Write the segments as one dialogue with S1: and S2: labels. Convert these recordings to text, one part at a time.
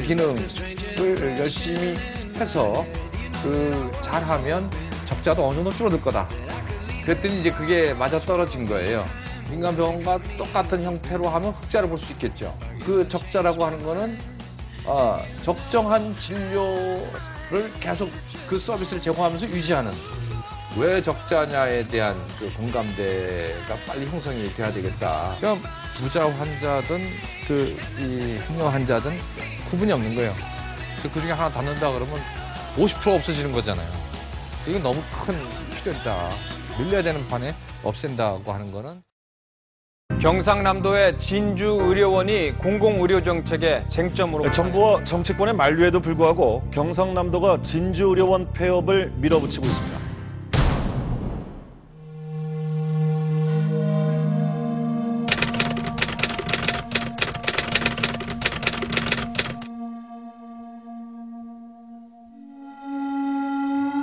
S1: 기능을 열심히 해서 잘하면 적자도 어느 정도 줄어들 거다. 그랬더니 이제 그게 맞아떨어진 거예요. 민간병원과 똑같은 형태로 하면 흑자를 볼 수 있겠죠. 그 적자라고 하는 거는 적정한 진료를 계속 그 서비스를 제공하면서 유지하는. 왜 적자냐에 대한 그 공감대가 빨리 형성이 돼야 되겠다. 그러니까 부자 환자든 이 흉년 환자든 구분이 없는 거예요. 그 중에 하나 닫는다 그러면 50% 없어지는 거잖아요. 이건 너무 큰 필요이다. 늘려야 되는 판에 없앤다고 하는 거는.
S2: 경상남도의 진주의료원이 공공의료정책의 쟁점으로.
S3: 정부와 정치권의 만류에도 불구하고 경상남도가 진주의료원 폐업을 밀어붙이고 있습니다.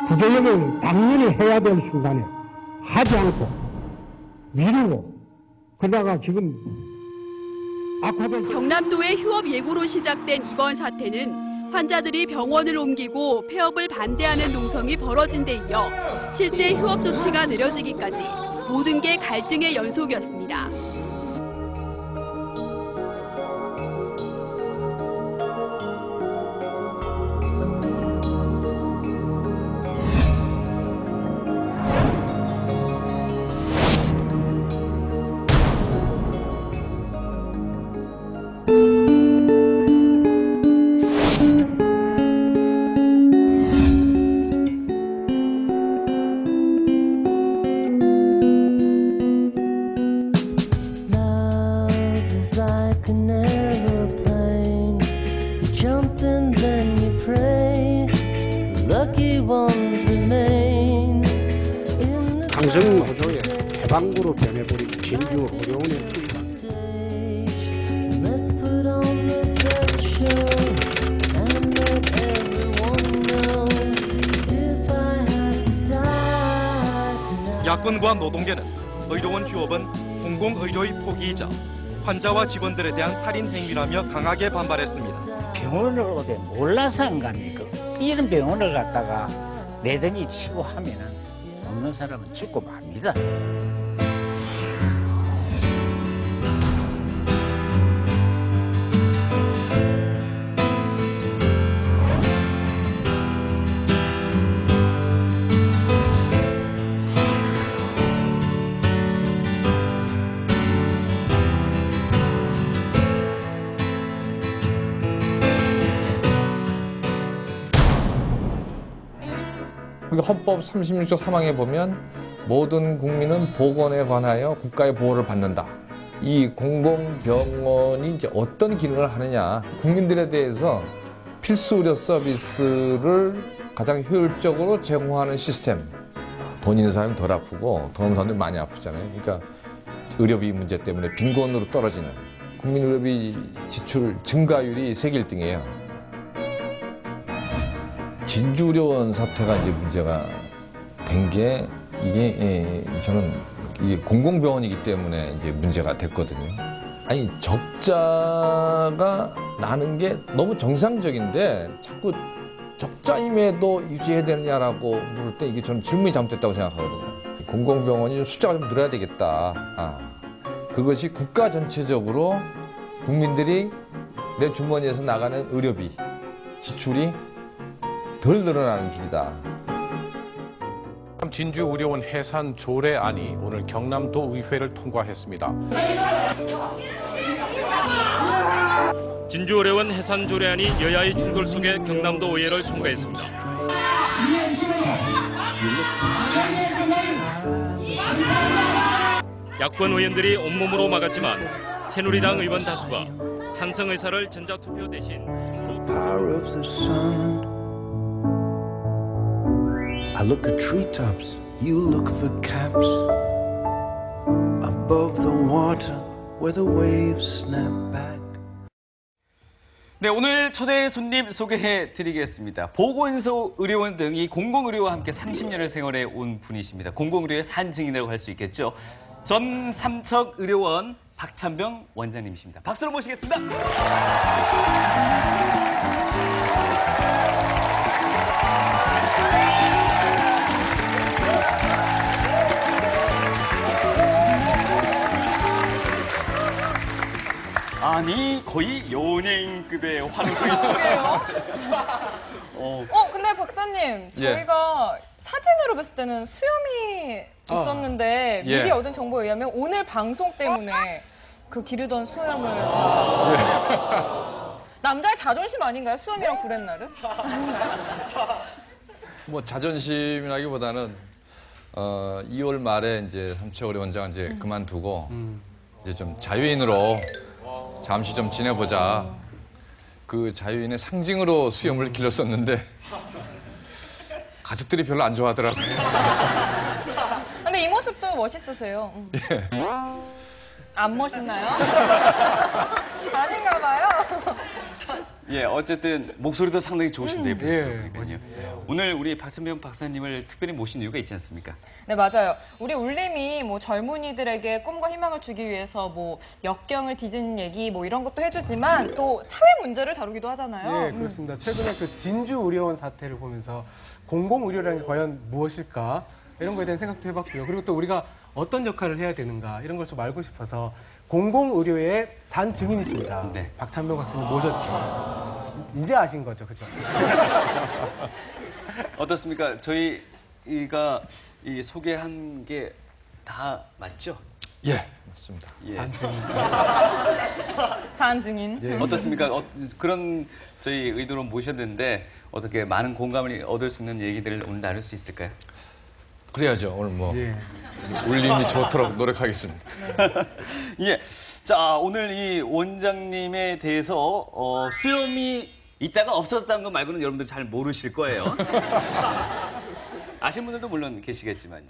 S4: 구제역은 당연히 해야 될 순간에 하지 않고 미루고 그러다가 지금 악화된.
S5: 경남도의 휴업 예고로 시작된 이번 사태는 환자들이 병원을 옮기고 폐업을 반대하는 농성이 벌어진 데 이어 실제 휴업 조치가 내려지기까지 모든 게 갈등의 연속이었습니다.
S4: 강성노조의 해방구로 변해버린 진주의료원의
S6: 야권과 노동계는 의료원 휴업은 공공의료의 포기이자 환자와 직원들에 대한 살인 행위라며 강하게 반발했습니다.
S7: 병원을 어디 몰라서 한 겁니까? 이런 병원을 갖다가 내더니 치고 하면은 없는 사람은 죽고 맙니다.
S1: 헌법 36조 3항에 보면 모든 국민은 보건에 관하여 국가의 보호를 받는다. 이 공공병원이 이제 어떤 기능을 하느냐, 국민들에 대해서 필수 의료 서비스를 가장 효율적으로 제공하는 시스템. 돈 있는 사람이 덜 아프고 돈 없는 사람들이 많이 아프잖아요. 그러니까 의료비 문제 때문에 빈곤으로 떨어지는 국민 의료비 지출 증가율이 세계 1등이에요. 진주의료원 사태가 이제 문제가 된 게 이게 저는 이게 공공병원이기 때문에 이제 문제가 됐거든요. 아니 적자가 나는 게 너무 정상적인데 자꾸 적자임에도 유지해야 되느냐라고 물을 때 이게 저는 질문이 잘못됐다고 생각하거든요. 공공병원이 좀 숫자가 좀 늘어야 되겠다. 그것이 국가 전체적으로 국민들이 내 주머니에서 나가는 의료비 지출이 덜 늘어나는 길이다.
S8: 진주의료원 해산 조례안이 오늘 경남도 의회를 통과했습니다.
S9: 진주의료원 해산 조례안이 여야의 충돌 속에 경남도 의회를 통과했습니다. 야권 의원들이 온몸으로 막았지만 새누리당 의원 다수가 찬성 의사를 전자투표 대신
S10: I look at treetops, you look for caps above the water where the waves snap back.
S11: 네, 오늘 초대 손님 소개해 드리겠습니다. 보건소 의료원 등이 공공의료와 함께 30년을 생활해 온 분이십니다. 공공의료의 산증인이라고 할 수 있겠죠. 전 삼척 의료원 박찬병 원장님이십니다. 박수로 모시겠습니다. 아니 거의 연예인급의 환호성이
S12: 근데 박사님,
S1: 예.
S12: 저희가 사진으로 봤을 때는 수염이 있었는데
S1: 예.
S12: 미리 얻은 정보에 의하면 오늘 방송 때문에 그 기르던 수염을 남자의 자존심 아닌가요? 수염이랑 구렛나루?
S1: 뭐 자존심이라기보다는 2월 말에 이제 삼채오리 원장은 이제 그만두고 이제 좀 자유인으로 잠시 좀 지내보자. 그 자유인의 상징으로 수염을 길렀었는데 가족들이 별로 안 좋아하더라고요.
S12: 근데 이 모습도 멋있으세요.
S1: 예.
S12: 안 멋있나요? 아닌가 봐요.
S11: 예, 어쨌든 목소리도 상당히 좋으신데
S13: 예,
S11: 멋있어요. 오늘 우리 박찬병 박사님을 특별히 모신 이유가 있지 않습니까?
S12: 네, 맞아요. 우리 울림이 뭐 젊은이들에게 꿈과 희망을 주기 위해서 뭐 역경을 뒤지는 얘기 뭐 이런 것도 해주지만 또 사회 문제를 다루기도 하잖아요.
S13: 예, 그렇습니다. 최근에 그 진주 의료원 사태를 보면서 공공의료라는 게 과연 무엇일까? 이런 거에 대한 생각도 해봤고요. 그리고 또 우리가 어떤 역할을 해야 되는가 이런 걸 좀 알고 싶어서 공공의료의 산 증인이십니다.
S11: 네.
S13: 박찬병 박사님 모셨죠. 이제 아신 거죠, 그죠?
S11: 어떻습니까? 저희가 이 소개한 게 다 맞죠?
S1: 예, 맞습니다.
S11: 예.
S13: 산 증인.
S12: 산 증인.
S13: 예.
S11: 어떻습니까? 그런 저희 의도로 모셨는데 어떻게 많은 공감을 얻을 수 있는 얘기들을 오늘 나눌 수 있을까요?
S1: 그래야죠. 오늘 뭐
S13: 예.
S1: 울림이 좋도록 노력하겠습니다.
S11: 예. 자, 오늘 이 원장님에 대해서 수염이 있다가 없어졌다는 거 말고는 여러분들 잘 모르실 거예요. 아시는 분들도 물론 계시겠지만요.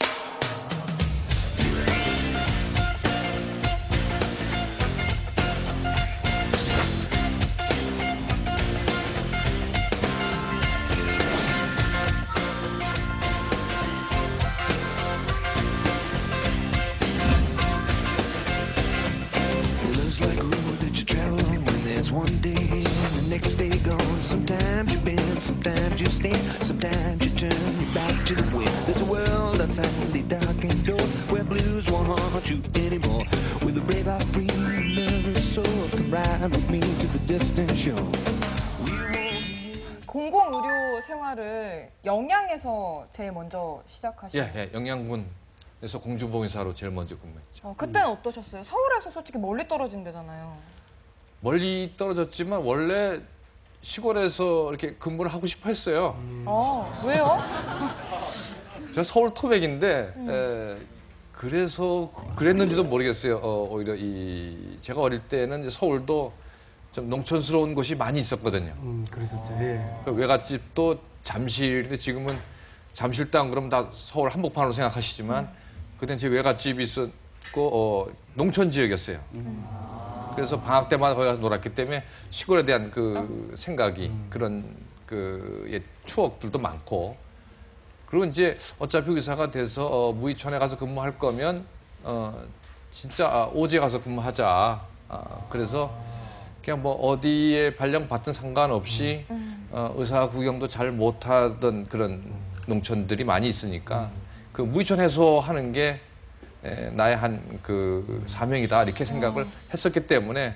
S10: One day and the next day gone. Sometimes you bend, sometimes you stand, sometimes you turn your back to the wind. There's a world outside the darkened door where blues won't haunt you anymore. With a brave heart, free and nervous soul, come ride with me to the distant shore.
S12: 공공의료 생활을 영양에서 제일 먼저 시작하신
S1: 예, 영양군에서 공주보건사로 제일 먼저 근무했죠.
S12: 그때는 어떠셨어요? 서울에서 솔직히 멀리 떨어진 데잖아요.
S1: 멀리 떨어졌지만 원래 시골에서 이렇게 근무를 하고 싶어 했어요.
S12: 왜요?
S1: 제가 서울 토백인데 그래서 그랬는지도 모르겠어요. 오히려 제가 어릴 때는 이제 서울도 좀 농촌스러운 곳이 많이 있었거든요.
S13: 그랬었죠. 예.
S1: 외갓집도 잠실인데 지금은 잠실도 안 그러면 다 서울 한복판으로 생각하시지만 그때는 제 외갓집이 있었고 농촌 지역이었어요. 그래서 방학 때마다 거기 가서 놀았기 때문에 시골에 대한 그 생각이 그런 그 옛 추억들도 많고 그리고 이제 어차피 의사가 돼서 무의촌에 가서 근무할 거면 진짜 오지에 가서 근무하자. 그래서 그냥 뭐 어디에 발령 받든 상관없이 의사 구경도 잘 못하던 그런 농촌들이 많이 있으니까 그 무의촌 해소하는 게 나의 한 그 사명이다 이렇게 생각을 했었기 때문에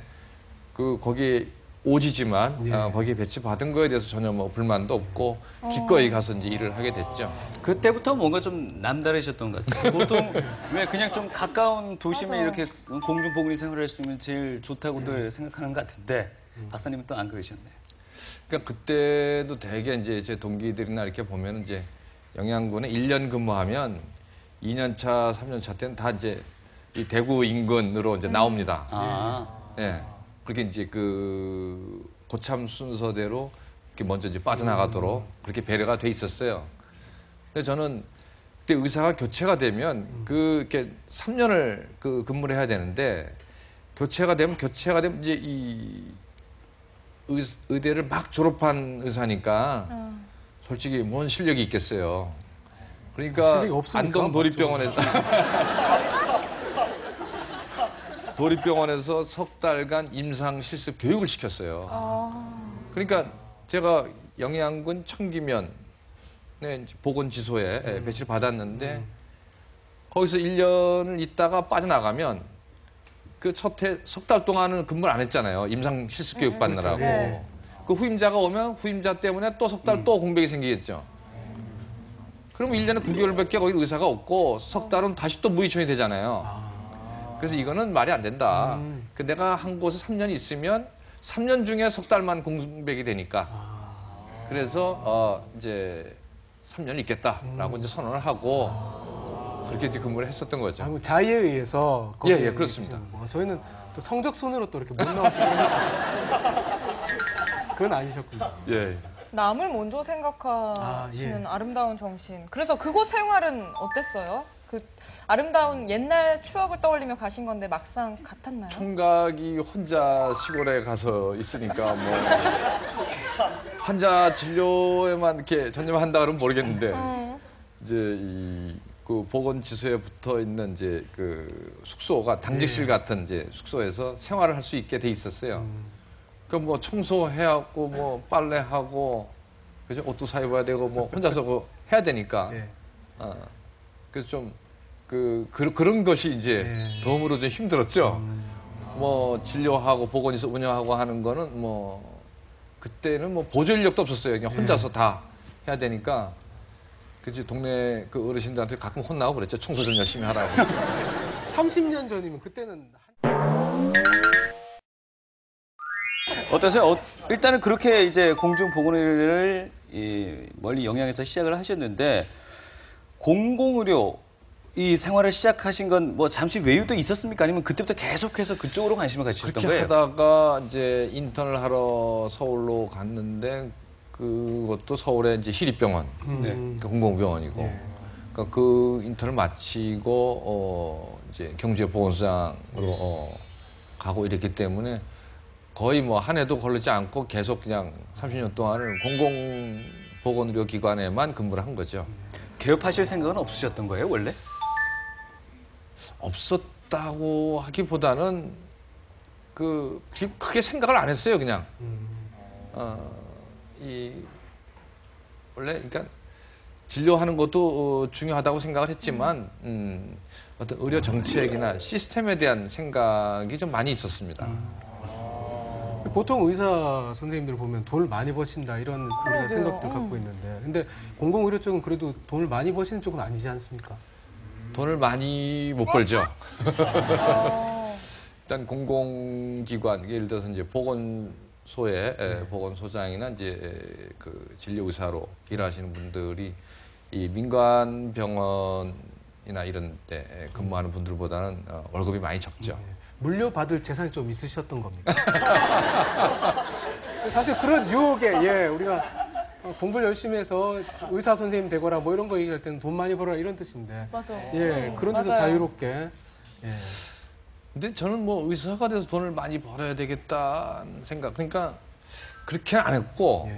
S1: 거기에 오지지만 거기에 배치받은 거에 대해서 전혀 뭐 불만도 없고 기꺼이 가서 이제 일을 하게 됐죠.
S11: 그때부터 뭔가 좀 남다르셨던 것 같아요. 보통 왜 그냥 좀 가까운 도심에 이렇게 공중보건의 생활을 할 수 있으면 제일 좋다고들 생각하는 것 같은데 박사님은 또 안 그러셨네요.
S1: 그러니까 그때도 되게 이제 제 동기들이나 이렇게 보면 이제 영양군에 1년 근무하면 2년 차, 3년 차 때는 다 이제 이 대구 인근으로 이제 나옵니다. 예. 그렇게 이제 그 고참 순서대로 이렇게 먼저 이제 빠져나가도록 그렇게 배려가 돼 있었어요. 근데 저는 그때 의사가 교체가 되면 이렇게 3년을 근무를 해야 되는데 교체가 되면 이제 이 의대를 막 졸업한 의사니까 솔직히 뭔 실력이 있겠어요. 그러니까 안동 도립병원에서 석 달간 임상 실습 교육을 시켰어요. 그러니까 제가 영양군 청기면 보건지소에 배치를 받았는데 거기서 1년을 있다가 빠져나가면 그 첫 해 석 달 동안은 근무를 안 했잖아요. 임상 실습 교육 받느라고.
S13: 그렇죠. 네.
S1: 그 후임자가 오면 후임자 때문에 또 석 달 또 공백이 생기겠죠. 그러면 1년에 9개월밖에 거기 의사가 없고 석 달은 다시 또 무의촌이 되잖아요. 그래서 이거는 말이 안 된다. 그 내가 한 곳에 3년 있으면 3년 중에 석 달만 공백이 되니까. 그래서 이제 3년 있겠다라고 이제 선언을 하고 그렇게 이제 근무를 했었던 거죠.
S13: 아이고, 자의에 의해서.
S1: 예, 그렇습니다.
S13: 뭐 저희는 또 성적 순으로 또 이렇게 못 나오시는 그건 아니셨군요.
S1: 예.
S12: 남을 먼저 생각하시는 아름다운 정신. 그래서 그곳 생활은 어땠어요? 그 아름다운 옛날 추억을 떠올리며 가신 건데 막상 같았나요?
S1: 총각이 혼자 시골에 가서 있으니까 뭐 환자 진료에만 이렇게 전념한다 그러면 모르겠는데 이제 그 보건지소에 붙어 있는 이제 그 숙소가 당직실 같은 이제 숙소에서 생활을 할 수 있게 돼 있었어요. 그 뭐 청소해갖고 뭐 빨래하고 그죠 옷도 사 입어야 되고 뭐 혼자서 그 해야 되니까. 그래서 좀 그런 것이 이제 도움으로 좀 힘들었죠. 뭐 진료하고 보건지소 운영하고 하는 거는 뭐 그때는 뭐 보조 인력도 없었어요. 그냥 혼자서 다 해야 되니까. 그치 동네 그 어르신들한테 가끔 혼나고 그랬죠. 청소 좀 열심히 하라고.
S13: 30년 전이면 그때는
S11: 어떠세요? 일단은 그렇게 이제 공중보건의료를 멀리 영향해서 시작을 하셨는데 공공의료 이 생활을 시작하신 건 뭐 잠시 외유도 있었습니까? 아니면 그때부터 계속해서 그쪽으로 관심을 가지셨던
S1: 그렇게
S11: 거예요?
S1: 하다가 이제 인턴을 하러 서울로 갔는데 그것도 서울의 이제 시립병원, 그러니까 공공병원이고, 그러니까 그 인턴을 마치고 이제 경주보건소장으로 가고 이랬기 때문에 거의 뭐 한 해도 걸리지 않고 계속 그냥 30년 동안을 공공보건의료기관에만 근무를 한 거죠.
S11: 개업하실 생각은 없으셨던 거예요, 원래?
S1: 없었다고 하기보다는 크게 생각을 안 했어요, 그냥. 원래 그러니까 진료하는 것도 중요하다고 생각을 했지만 어떤 의료 정책이나 시스템에 대한 생각이 좀 많이 있었습니다.
S13: 보통 의사 선생님들 보면 돈을 많이 버신다 이런 우리가 생각들 갖고 있는데 근데 공공의료 쪽은 그래도 돈을 많이 버시는 쪽은 아니지 않습니까?
S1: 돈을 많이 못 벌죠. 일단 공공기관 예를 들어서 이제 보건소에 보건소장이나 이제 그 진료의사로 일하시는 분들이 이 민간 병원이나 이런 데 근무하는 분들보다는 월급이 많이 적죠.
S13: 물려받을 재산이 좀 있으셨던 겁니까? 사실 그런 유혹에 우리가 공부를 열심히 해서 의사 선생님 되거나 뭐 이런 거 얘기할 때는 돈 많이 벌어라 이런 뜻인데
S12: 맞아.
S13: 그런 데서 자유롭게
S1: 근데 저는 뭐 의사가 돼서 돈을 많이 벌어야 되겠다는 생각 그러니까 그렇게 안 했고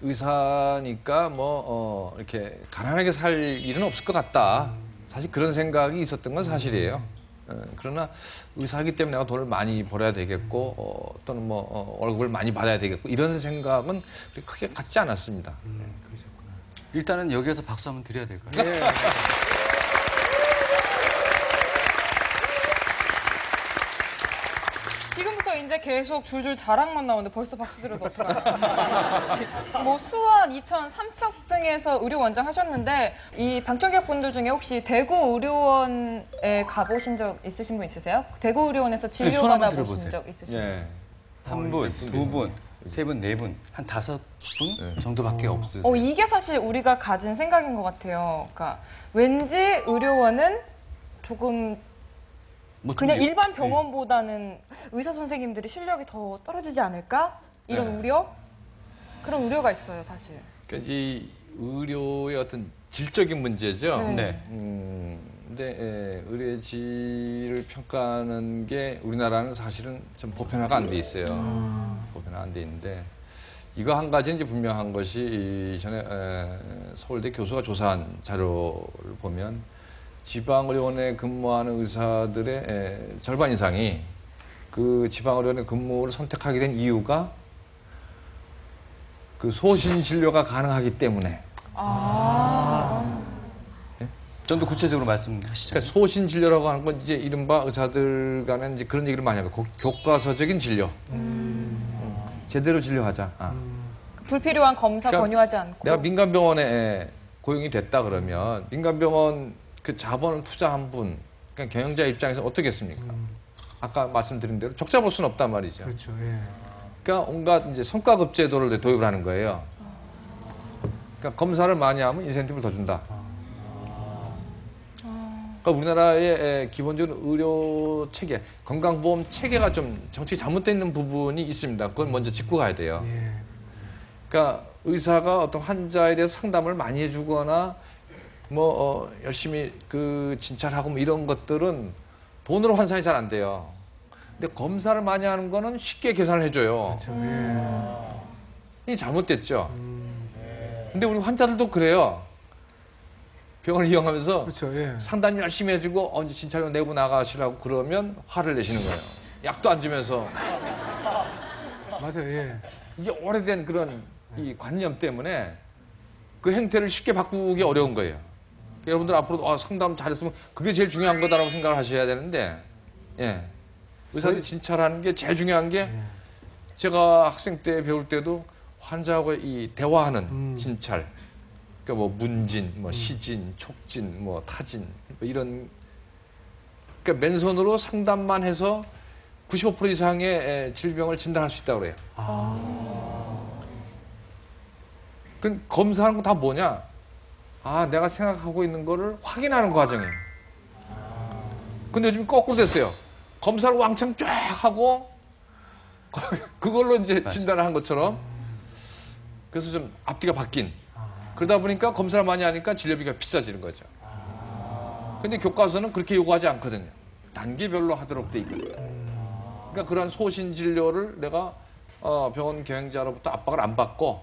S1: 의사니까 뭐 이렇게 가난하게 살 일은 없을 것 같다. 사실 그런 생각이 있었던 건 사실이에요. 그러나 의사이기 때문에 내가 돈을 많이 벌어야 되겠고 또는 뭐 월급을 많이 받아야 되겠고 이런 생각은 크게 갖지 않았습니다.
S11: 일단은 여기에서 박수 한번 드려야 될까요?
S12: 지금부터 이제 계속 줄줄 자랑만 나오는데 벌써 박수 들어서 어떡하나. 뭐 수원, 이천, 삼척 등에서 의료 원장 하셨는데 이 방청객 분들 중에 혹시 대구 의료원에 가보신 적 있으신 분 있으세요? 대구 의료원에서 진료 받아보신 적 있으세요?
S11: 한 분, 두 분, 세 분, 네 분, 한 5분 정도밖에 없으세요.
S12: 이게 사실 우리가 가진 생각인 것 같아요. 그러니까 왠지 의료원은 조금 그냥 일반 병원보다는 의사 선생님들이 실력이 더 떨어지지 않을까? 이런 우려? 그런 우려가 있어요, 사실.
S1: 그러니까 이 의료의 어떤 질적인 문제죠. 근데 의료의 질을 평가하는 게 우리나라는 사실은 좀 보편화가 안 돼 있어요. 보편화 안 돼 있는데 이거 한 가지 이제 분명한 것이 전에 서울대 교수가 조사한 자료를 보면 지방의료원에 근무하는 의사들의 절반 이상이 그 지방의료원에 근무를 선택하게 된 이유가 그 소신 진료가 가능하기 때문에.
S12: 아.
S1: 네?
S11: 좀 더 구체적으로 말씀하시죠.
S1: 그러니까 소신 진료라고 하는 건 이제 이른바 의사들 간에 이제 그런 얘기를 많이 합니다. 교과서적인 진료. 제대로 진료하자.
S12: 불필요한 검사
S1: 그러니까
S12: 권유하지 않고.
S1: 내가 민간병원에 고용이 됐다 그러면 민간병원 그 자본을 투자한 분, 그러니까 경영자 입장에서 어떻겠습니까? 아까 말씀드린 대로 적자 볼 수는 없단 말이죠.
S13: 그렇죠. 예.
S1: 그러니까 온갖 이제 성과급 제도를 도입을 하는 거예요. 그러니까 검사를 많이 하면 인센티브를 더 준다. 그러니까 우리나라의 기본적인 의료 체계, 건강보험 체계가 좀 정책이 잘못되어 있는 부분이 있습니다. 그건 먼저 짚고 가야 돼요.
S13: 예.
S1: 그러니까 의사가 어떤 환자에 대해서 상담을 많이 해주거나 열심히 그 진찰하고 뭐 이런 것들은 돈으로 환산이 잘 안 돼요. 근데 검사를 많이 하는 거는 쉽게 계산을 해줘요.
S13: 그렇죠. 예.
S1: 이게 잘못됐죠. 근데 우리 환자들도 그래요. 병원을 이용하면서
S13: 그렇죠. 예.
S1: 상담 열심히 해주고 언제 진찰료 내고 나가시라고 그러면 화를 내시는 거예요. 약도 안 주면서.
S13: 맞아요. 예.
S1: 이게 오래된 그런 이 관념 때문에 그 행태를 쉽게 바꾸기 어려운 거예요. 여러분들 앞으로 상담 잘했으면 그게 제일 중요한 거다라고 생각을 하셔야 되는데, 예. 의사들이 진찰하는 게 제일 중요한 게 제가 학생 때 배울 때도 환자하고 이 대화하는 진찰. 그러니까 뭐 문진, 뭐 시진, 촉진, 뭐 타진 뭐 이런 그러니까 맨손으로 상담만 해서 95% 이상의 질병을 진단할 수 있다고 그래요. 그 검사하는 거 다 뭐냐? 내가 생각하고 있는 거를 확인하는 과정이에요. 근데 요즘 거꾸로 됐어요. 검사를 왕창 쫙 하고 그걸로 이제 진단을 한 것처럼 그래서 좀 앞뒤가 바뀐. 그러다 보니까 검사를 많이 하니까 진료비가 비싸지는 거죠. 근데 교과서는 그렇게 요구하지 않거든요. 단계별로 하도록 돼 있거든요. 그러니까 그런 소신 진료를 내가 병원 경영자로부터 압박을 안 받고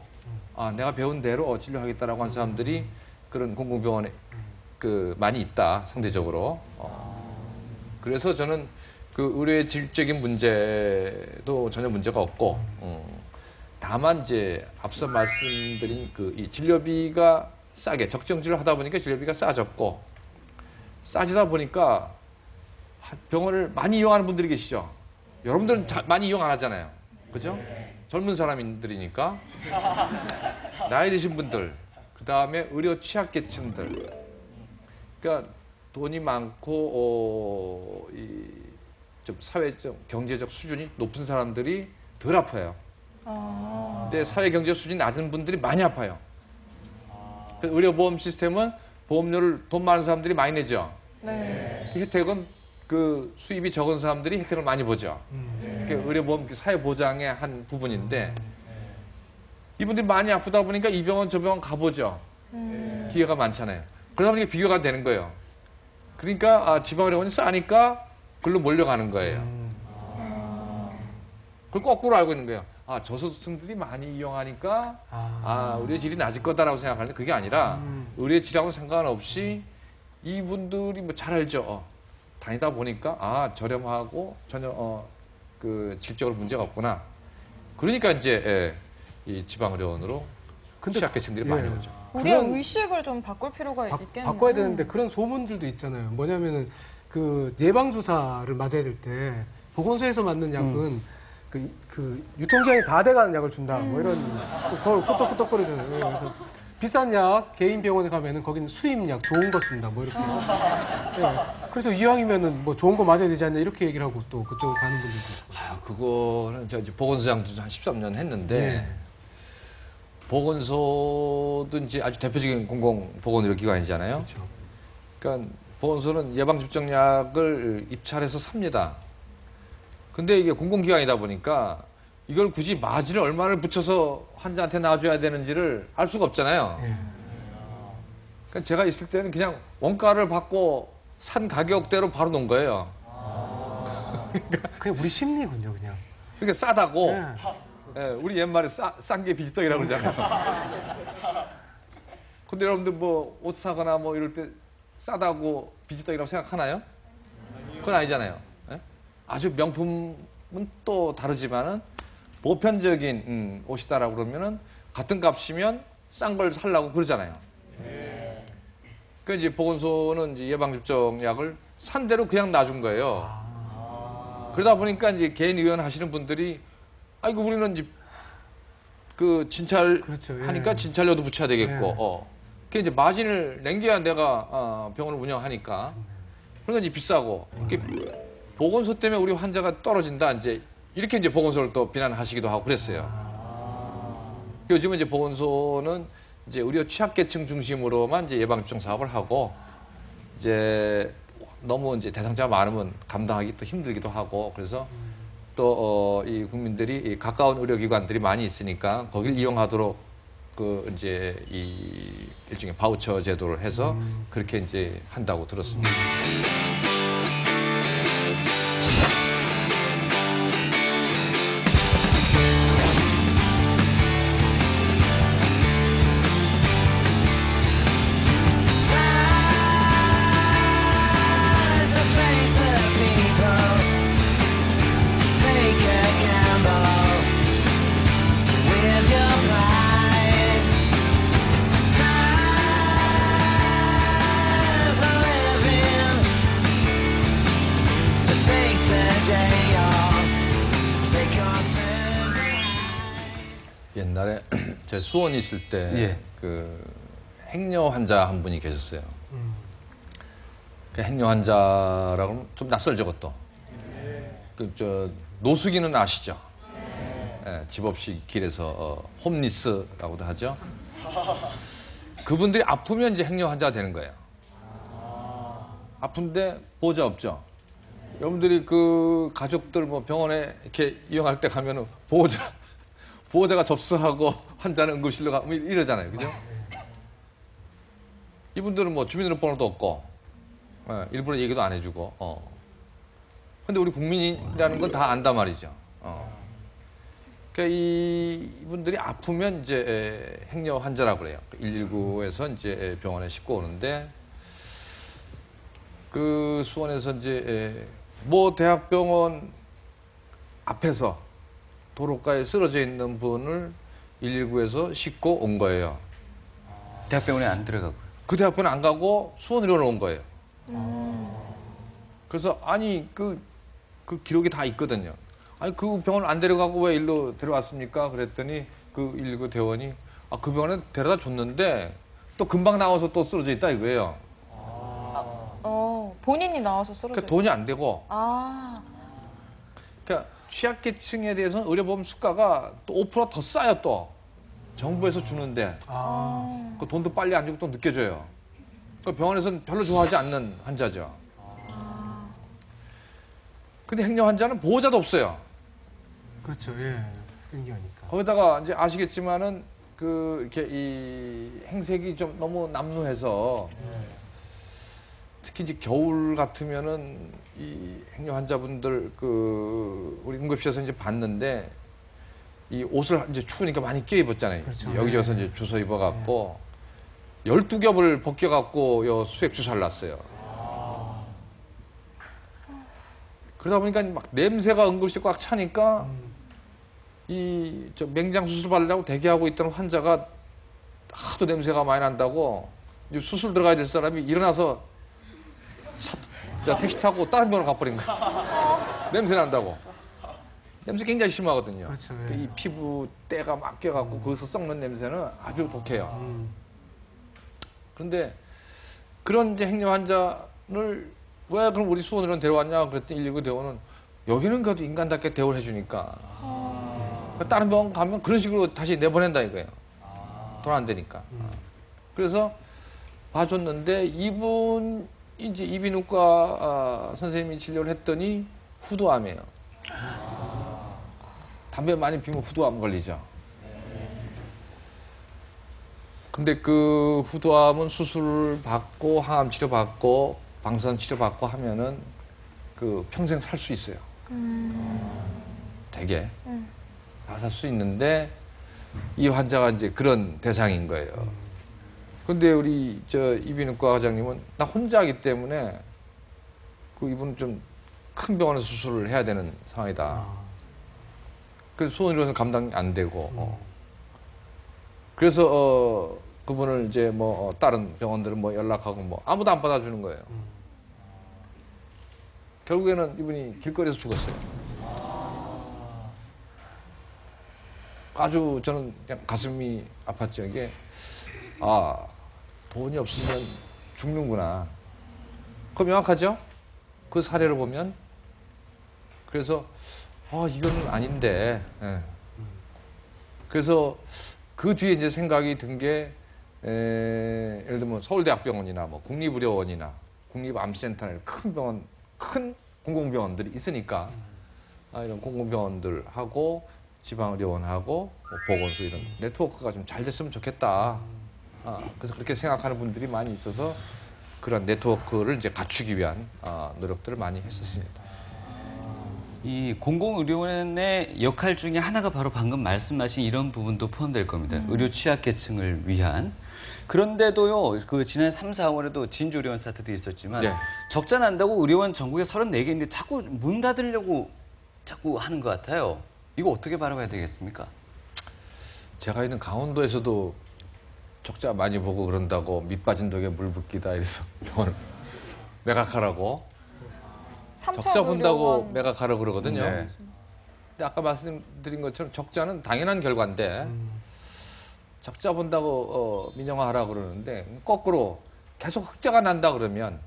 S1: 내가 배운 대로 진료하겠다라고 하는 사람들이 그런 공공병원에 많이 있다, 상대적으로. 그래서 저는 그 의료의 질적인 문제도 전혀 문제가 없고, 다만 이제 앞서 말씀드린 이 진료비가 싸게, 적정 진료를 하다 보니까 진료비가 싸졌고, 싸지다 보니까 병원을 많이 이용하는 분들이 계시죠. 여러분들은 많이 이용 안 하잖아요. 그죠? 젊은 사람들이니까. 나이 드신 분들, 그 다음에 의료 취약계층들. 그러니까 돈이 많고, 좀 사회적, 경제적 수준이 높은 사람들이 덜 아파요. 근데 사회 경제 수준이 낮은 분들이 많이 아파요. 의료보험 시스템은 보험료를 돈 많은 사람들이 많이 내죠.
S12: 네.
S1: 혜택은 그 수입이 적은 사람들이 혜택을 많이 보죠. 의료보험 사회보장의 한 부분인데 이분들이 많이 아프다 보니까 이 병원 저 병원 가보죠. 기회가 많잖아요. 그러다 보니까 비교가 되는 거예요. 그러니까 지방의료원이 싸니까 글로 몰려가는 거예요. 그걸 거꾸로 알고 있는 거예요. 저소득층들이 많이 이용하니까 의료 질이 낮을 거다라고 생각하는데 그게 아니라 의료 질하고는 상관없이 이분들이 뭐 잘 알죠. 다니다 보니까 저렴하고 전혀 그 질적으로 문제가 없구나. 그러니까 이제 이 지방의료원으로 취약계층들이 많이 오죠.
S12: 우리의 의식을 좀 바꿀 필요가 있겠네요.
S13: 바꿔야 되는데 그런 소문들도 있잖아요. 뭐냐면은 그 예방주사를 맞아야 될 때 보건소에서 맞는 약은 그 유통기한이 다 돼가는 약을 준다. 뭐 이런 호떡호떡거리잖아요. 그래서 비싼 약 개인 병원에 가면은 거기는 수입약 좋은 거 쓴다. 뭐 이렇게. 그래서 이왕이면은 뭐 좋은 거 맞아야 되지 않냐 이렇게 얘기를 하고 또 그쪽으로 가는 분들도 있고.
S1: 그거는 제가 이제 보건소장도 한 13년 했는데 보건소도 이제 아주 대표적인 공공보건의료기관이잖아요.
S13: 그렇죠.
S1: 그러니까 보건소는 예방접종약을 입찰해서 삽니다. 근데 이게 공공기관이다 보니까 이걸 굳이 마진을 얼마를 붙여서 환자한테 놔줘야 되는지를 알 수가 없잖아요. 그러니까 제가 있을 때는 그냥 원가를 받고 산 가격대로 바로 놓은 거예요.
S13: 그냥 우리 심리군요, 그냥.
S1: 그러니까 싸다고. 우리 옛말에 싼 게 비지떡이라고 그러잖아요. 근데 여러분들 뭐 옷 사거나 뭐 이럴 때 싸다고 비지떡이라고 생각하나요? 그건 아니잖아요. 아주 명품은 또 다르지만은 보편적인 옷이다라고 그러면은 같은 값이면 싼 걸 살라고 그러잖아요. 그 이제 보건소는 이제 예방접종 약을 산 대로 그냥 놔준 거예요. 그러다 보니까 이제 개인 의원 하시는 분들이 아이고 우리는 이제 그 진찰하니까
S13: 예.
S1: 진찰료도 붙여야 되겠고,
S13: 예.
S1: 그 이제 마진을 남겨야 내가 병원을 운영하니까 그런 건 이제 비싸고, 보건소 때문에 우리 환자가 떨어진다 이제 이렇게 이제 보건소를 또 비난하시기도 하고 그랬어요. 요즘은 이제 보건소는 이제 의료 취약계층 중심으로만 이제 예방접종 사업을 하고, 이제 너무 이제 대상자가 많으면 감당하기 또 힘들기도 하고, 그래서 또 이 국민들이 이 가까운 의료기관들이 많이 있으니까 거기를 이용하도록 그 이제 이 일종의 바우처 제도를 해서 그렇게 이제 한다고 들었습니다. 옛날에 제 수원에 있을 때 그 행여 환자 한 분이 계셨어요. 그 행여 환자라고 하면 좀 낯설죠, 그것도. 그 저 노숙인은 아시죠? 예, 집 없이 길에서 홈리스라고도 하죠. 그분들이 아프면 이제 행여 환자가 되는 거예요. 아픈데 보호자 없죠. 여러분들이 그 가족들 뭐 병원에 이렇게 이용할 때 가면은 보호자가 접수하고 환자는 응급실로 가고 이러잖아요, 그죠? 이분들은 뭐 주민등록번호도 없고, 일부러 얘기도 안 해주고, 근데 우리 국민이라는 건 다 안단 말이죠. 그러니까 이분들이 아프면 이제 행여 환자라고 그래요. 119에서 이제 병원에 싣고 오는데, 그 수원에서 이제 뭐 대학병원 앞에서 도로가에 쓰러져 있는 분을 119에서 싣고 온 거예요.
S11: 대학병원에 안 들어가고.
S1: 그 대학병원 안 가고 수원으로 온 거예요. 그래서 아니 그 기록이 다 있거든요. 아니 그 병원 안 데려가고 왜 일로 데려왔습니까? 그랬더니 그 119 대원이 그 병원에 데려다 줬는데 또 금방 나와서 또 쓰러져 있다 이거예요.
S12: 본인이 나와서 쓰러져.
S1: 그러니까 돈이 안 되고. 그러니까 취약계층에 대해서는 의료보험 수가가 또 5% 더 싸요 또. 정부에서 주는데. 그 돈도 빨리 안 주고 또 늦게 줘요. 그 병원에서는 별로 좋아하지 않는 환자죠. 근데 행여 환자는 보호자도 없어요.
S13: 그렇죠, 예. 행여니까.
S1: 거기다가 이제 아시겠지만은 그 이렇게 이 행색이 좀 너무 남루해서 특히 이제 겨울 같으면은 이 행여 환자분들 그 우리 응급실에서 이제 봤는데 이 옷을 이제 추우니까 많이 끼워 입었잖아요.
S13: 그렇죠.
S1: 여기저기서 이제 주워 입어갖고 12겹을 벗겨갖고 요 수액 주사를 놨어요. 그러다 보니까 막 냄새가 응급실 꽉 차니까 이 저 맹장 수술 받으려고 대기하고 있던 환자가 하도 냄새가 많이 난다고 이제 수술 들어가야 될 사람이 일어나서 택시 타고 다른 병원으로 가버린 거야. 냄새 난다고. 냄새 굉장히 심하거든요.
S13: 그렇죠,
S1: 예. 이 피부 때가 막 껴갖고 거기서 썩는 냄새는 아주 독해요. 그런데 그런 이제 행여 환자를 왜 그럼 우리 수원으로 데려왔냐 그랬더니 119 대원은 여기는 그래도 인간답게 대우를 해주니까 다른 병원 가면 그런 식으로 다시 내보낸다 이거예요. 돈 안 되니까. 그래서 봐줬는데 이분 이제 이비인후과 선생님이 진료를 했더니 후두암이에요. 담배 많이 피우면 후두암 걸리죠. 근데 그 후두암은 수술 받고 항암 치료 받고 방사선 치료 받고 하면은 그 평생 살 수 있어요. 되게 다 살 수 있는데 이 환자가 이제 그런 대상인 거예요. 근데 우리 저 이비인후과 과장님은 나 혼자 하기 때문에 그 이분은 좀 큰 병원에서 수술을 해야 되는 상황이다. 그래서 수원으로는 감당이 안 되고 그래서 그분을 이제 뭐 다른 병원들은 뭐 연락하고 뭐 아무도 안 받아주는 거예요. 결국에는 이분이 길거리에서 죽었어요. 아주 저는 그냥 가슴이 아팠죠. 이게 돈이 없으면 죽는구나. 그거 명확하죠? 그 사례를 보면. 그래서 이거는 아닌데. 예. 그래서 그 뒤에 이제 생각이 든 게 예를 들면 서울대학병원이나 뭐 국립의료원이나 국립암센터나 큰 병원, 큰 공공병원들이 있으니까 이런 공공병원들하고 지방의료원하고 뭐 보건소 이런 네트워크가 좀 잘 됐으면 좋겠다. 그래서 그렇게 생각하는 분들이 많이 있어서 그런 네트워크를 이제 갖추기 위한 노력들을 많이 했었습니다.
S11: 이 공공의료원의 역할 중에 하나가 바로 방금 말씀하신 이런 부분도 포함될 겁니다. 의료 취약계층을 위한. 그런데도요, 그 지난 3, 4월에도 진주의료원 사태도 있었지만
S1: 네.
S11: 적자 난다고 의료원 전국에 34개인데 자꾸 문 닫으려고 자꾸 하는 것 같아요. 이거 어떻게 바라봐야 되겠습니까?
S1: 제가 있는 강원도에서도 적자 많이 보고 그런다고 밑 빠진 독에 물 붓기다 이래서 병원을 매각하라고 적자 본다고 매각하라고 그러거든요.
S11: 네.
S1: 근데 아까 말씀드린 것처럼 적자는 당연한 결과인데 적자 본다고 민영화하라고 그러는데 거꾸로 계속 흑자가 난다 그러면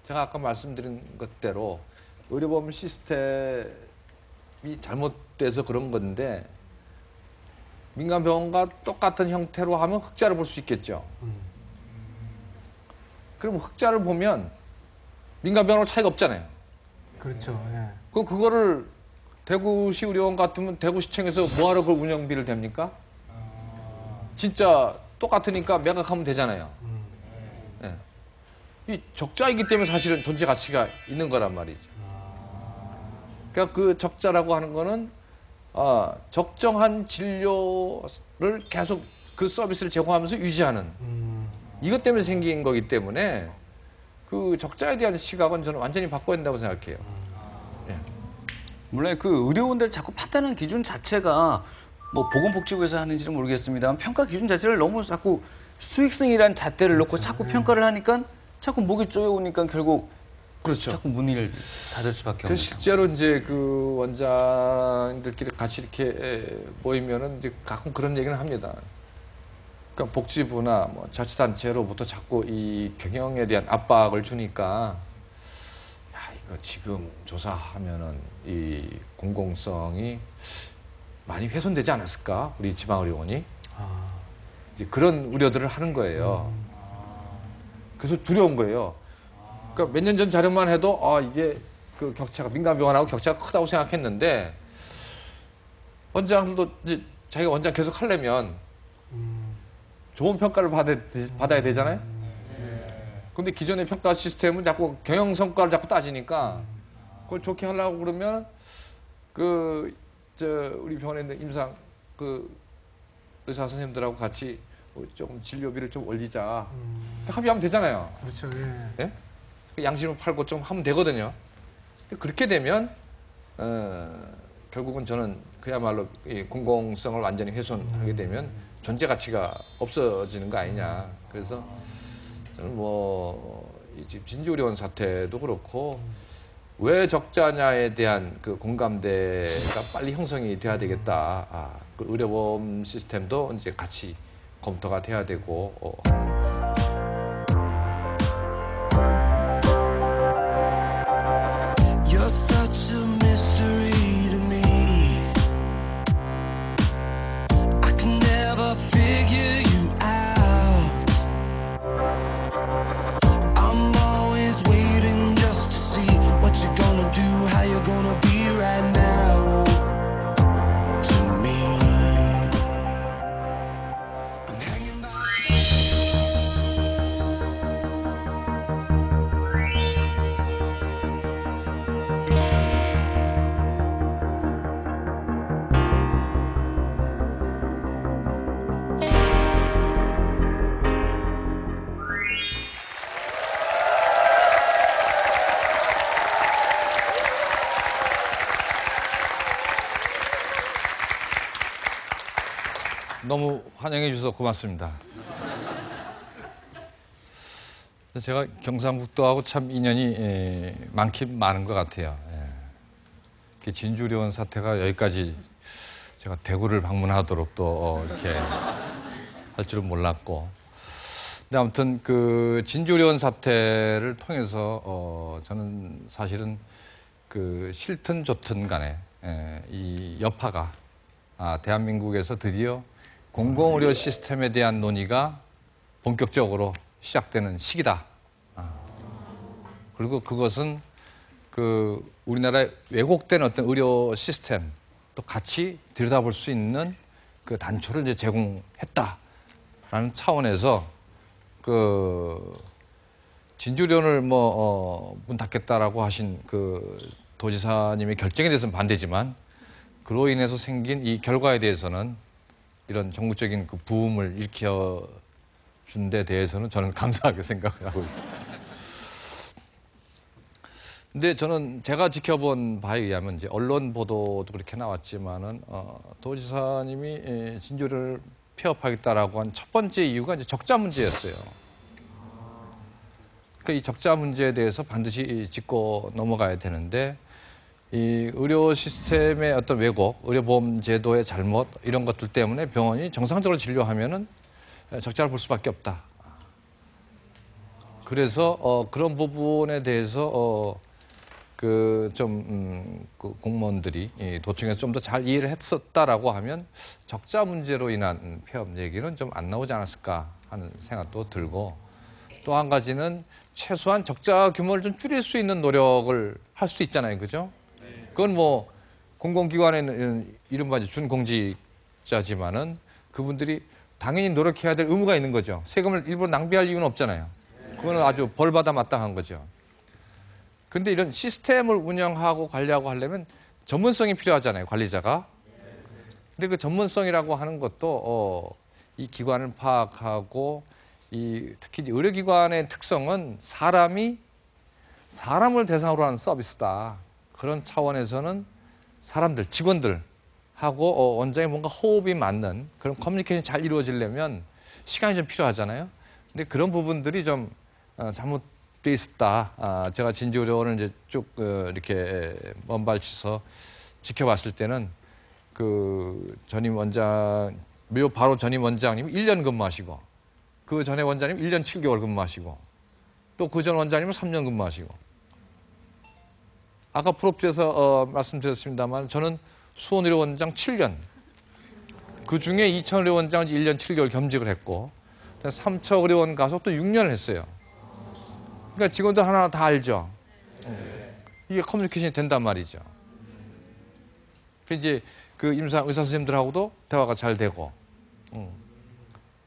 S1: 제가 아까 말씀드린 것대로 의료보험 시스템이 잘못돼서 그런 건데 민간병원과 똑같은 형태로 하면 흑자를 볼 수 있겠죠. 그럼 흑자를 보면 민간병원하고 차이가 없잖아요.
S13: 그렇죠. 예.
S1: 그거를 대구시 의료원 같으면 대구시청에서 뭐하러 그 운영비를 댑니까? 진짜 똑같으니까 매각하면 되잖아요. 예. 이 적자이기 때문에 사실은 존재 가치가 있는 거란 말이죠. 그러니까 그 적자라고 하는 거는 적정한 진료를 계속 그 서비스를 제공하면서 유지하는 이것 때문에 생긴 거기 때문에 그 적자에 대한 시각은 저는 완전히 바꿔야 된다고 생각해요. 예.
S11: 물론 그 의료원들 자꾸 판단하는 기준 자체가 뭐 보건복지부에서 하는지는 모르겠습니다만 평가 기준 자체를 너무 자꾸 수익성이란 잣대를 놓고 자꾸 평가를 하니까 자꾸 목이 쪼여오니까 결국
S1: 그렇죠.
S11: 자꾸 문을 닫을 수밖에 없는.
S1: 실제로 이제 그 원장들끼리 같이 이렇게 모이면은 이제 가끔 그런 얘기를 합니다. 그러니까 복지부나 뭐 자치단체로부터 자꾸 이 경영에 대한 압박을 주니까 이거 지금 조사하면은 이 공공성이 많이 훼손되지 않았을까? 우리 지방의료원이 이제 그런 우려들을 하는 거예요. 그래서 두려운 거예요. 그러니까 몇 년 전 자료만 해도 이게 그 격차가 민간병원하고 격차가 크다고 생각했는데 원장들도 이제 자기가 원장 계속 하려면 좋은 평가를 받아야 되잖아요. 근데 기존의 평가 시스템은 자꾸 경영 성과를 자꾸 따지니까 그걸 좋게 하려고 그러면 우리 병원에 있는 임상 의사 선생님들하고 같이 조금 진료비를 좀 올리자. 합의하면 되잖아요.
S13: 그렇죠.
S1: 예? 양심을 팔고 좀 하면 되거든요. 그렇게 되면 결국은 저는 그야말로 이 공공성을 완전히 훼손하게 되면 존재 가치가 없어지는 거 아니냐. 그래서 저는 이 진주의료원 사태도 그렇고 왜 적자냐에 대한 그 공감대가 빨리 형성이 돼야 되겠다. 그 의료보험 시스템도 이제 같이 검토가 돼야 되고.
S10: You're such a mystery to me. I can never figure you out. I'm always waiting just to see what you're gonna do, how you're gonna be right now to me. I'm hanging by.
S1: 너무 환영해 주셔서 고맙습니다. 제가 경상북도하고 참 인연이 많긴 많은 것 같아요. 진주의료원 사태가 여기까지 제가 대구를 방문하도록 또 이렇게 할 줄은 몰랐고. 근데 아무튼 그 진주의료원 사태를 통해서 저는 사실은 그 싫든 좋든 간에 이 여파가 대한민국에서 드디어 공공의료 시스템에 대한 논의가 본격적으로 시작되는 시기다. 그리고 그것은 그 우리나라의 왜곡된 어떤 의료 시스템 또 같이 들여다볼 수 있는 그 단초를 이제 제공했다라는 차원에서 그 진주의료원을 문 닫겠다라고 하신 그 도지사님의 결정에 대해서는 반대지만 그로 인해서 생긴 이 결과에 대해서는 이런 정부적인 그 부음을 일으켜 준 데 대해서는 저는 감사하게 생각을 하고 있습니다. 근데 저는 제가 지켜본 바에 의하면 이제 언론 보도도 그렇게 나왔지만은 도지사님이 진주를 폐업하겠다라고 한 첫 번째 이유가 이제 적자 문제였어요. 그러니까 이 적자 문제에 대해서 반드시 짚고 넘어가야 되는데 이 의료 시스템의 어떤 왜곡, 의료보험 제도의 잘못 이런 것들 때문에 병원이 정상적으로 진료하면은 적자를 볼 수밖에 없다. 그래서 그런 부분에 대해서 그 공무원들이 도청에서 좀 더 잘 이해를 했었다라고 하면 적자 문제로 인한 폐업 얘기는 좀 안 나오지 않았을까 하는 생각도 들고 또 한 가지는 최소한 적자 규모를 좀 줄일 수 있는 노력을 할 수도 있잖아요, 그죠? 그건 뭐 공공기관에는 이른바 준공직자지만은 그분들이 당연히 노력해야 될 의무가 있는 거죠. 세금을 일부러 낭비할 이유는 없잖아요. 그거는 아주 벌받아 마땅한 거죠. 근데 이런 시스템을 운영하고 관리하고 하려면 전문성이 필요하잖아요, 관리자가. 근데 그 전문성이라고 하는 것도 이 기관을 파악하고 특히 의료기관의 특성은 사람을 대상으로 하는 서비스다. 그런 차원에서는 사람들, 직원들하고 원장이 뭔가 호흡이 맞는 그런 커뮤니케이션이 잘 이루어지려면 시간이 좀 필요하잖아요. 근데 그런 부분들이 좀 잘못돼 있었다. 제가 진주의료원을 이제 쭉 이렇게 먼발치서 지켜봤을 때는 그 전임 원장, 바로 전임 원장님 1년 근무하시고 그 전에 원장님 1년 7개월 근무하시고 또 그 전 원장님은 3년 근무하시고 아까 프로필에서 말씀드렸습니다만 저는 수원의료원장 7년 그중에 이천의료원장은 1년 7개월 겸직을 했고 삼척의료원 가서 또 6년을 했어요. 그러니까 직원들 하나하나 다 알죠. 이게 커뮤니케이션이 된단 말이죠. 이제 그 의사 선생님들하고도 대화가 잘 되고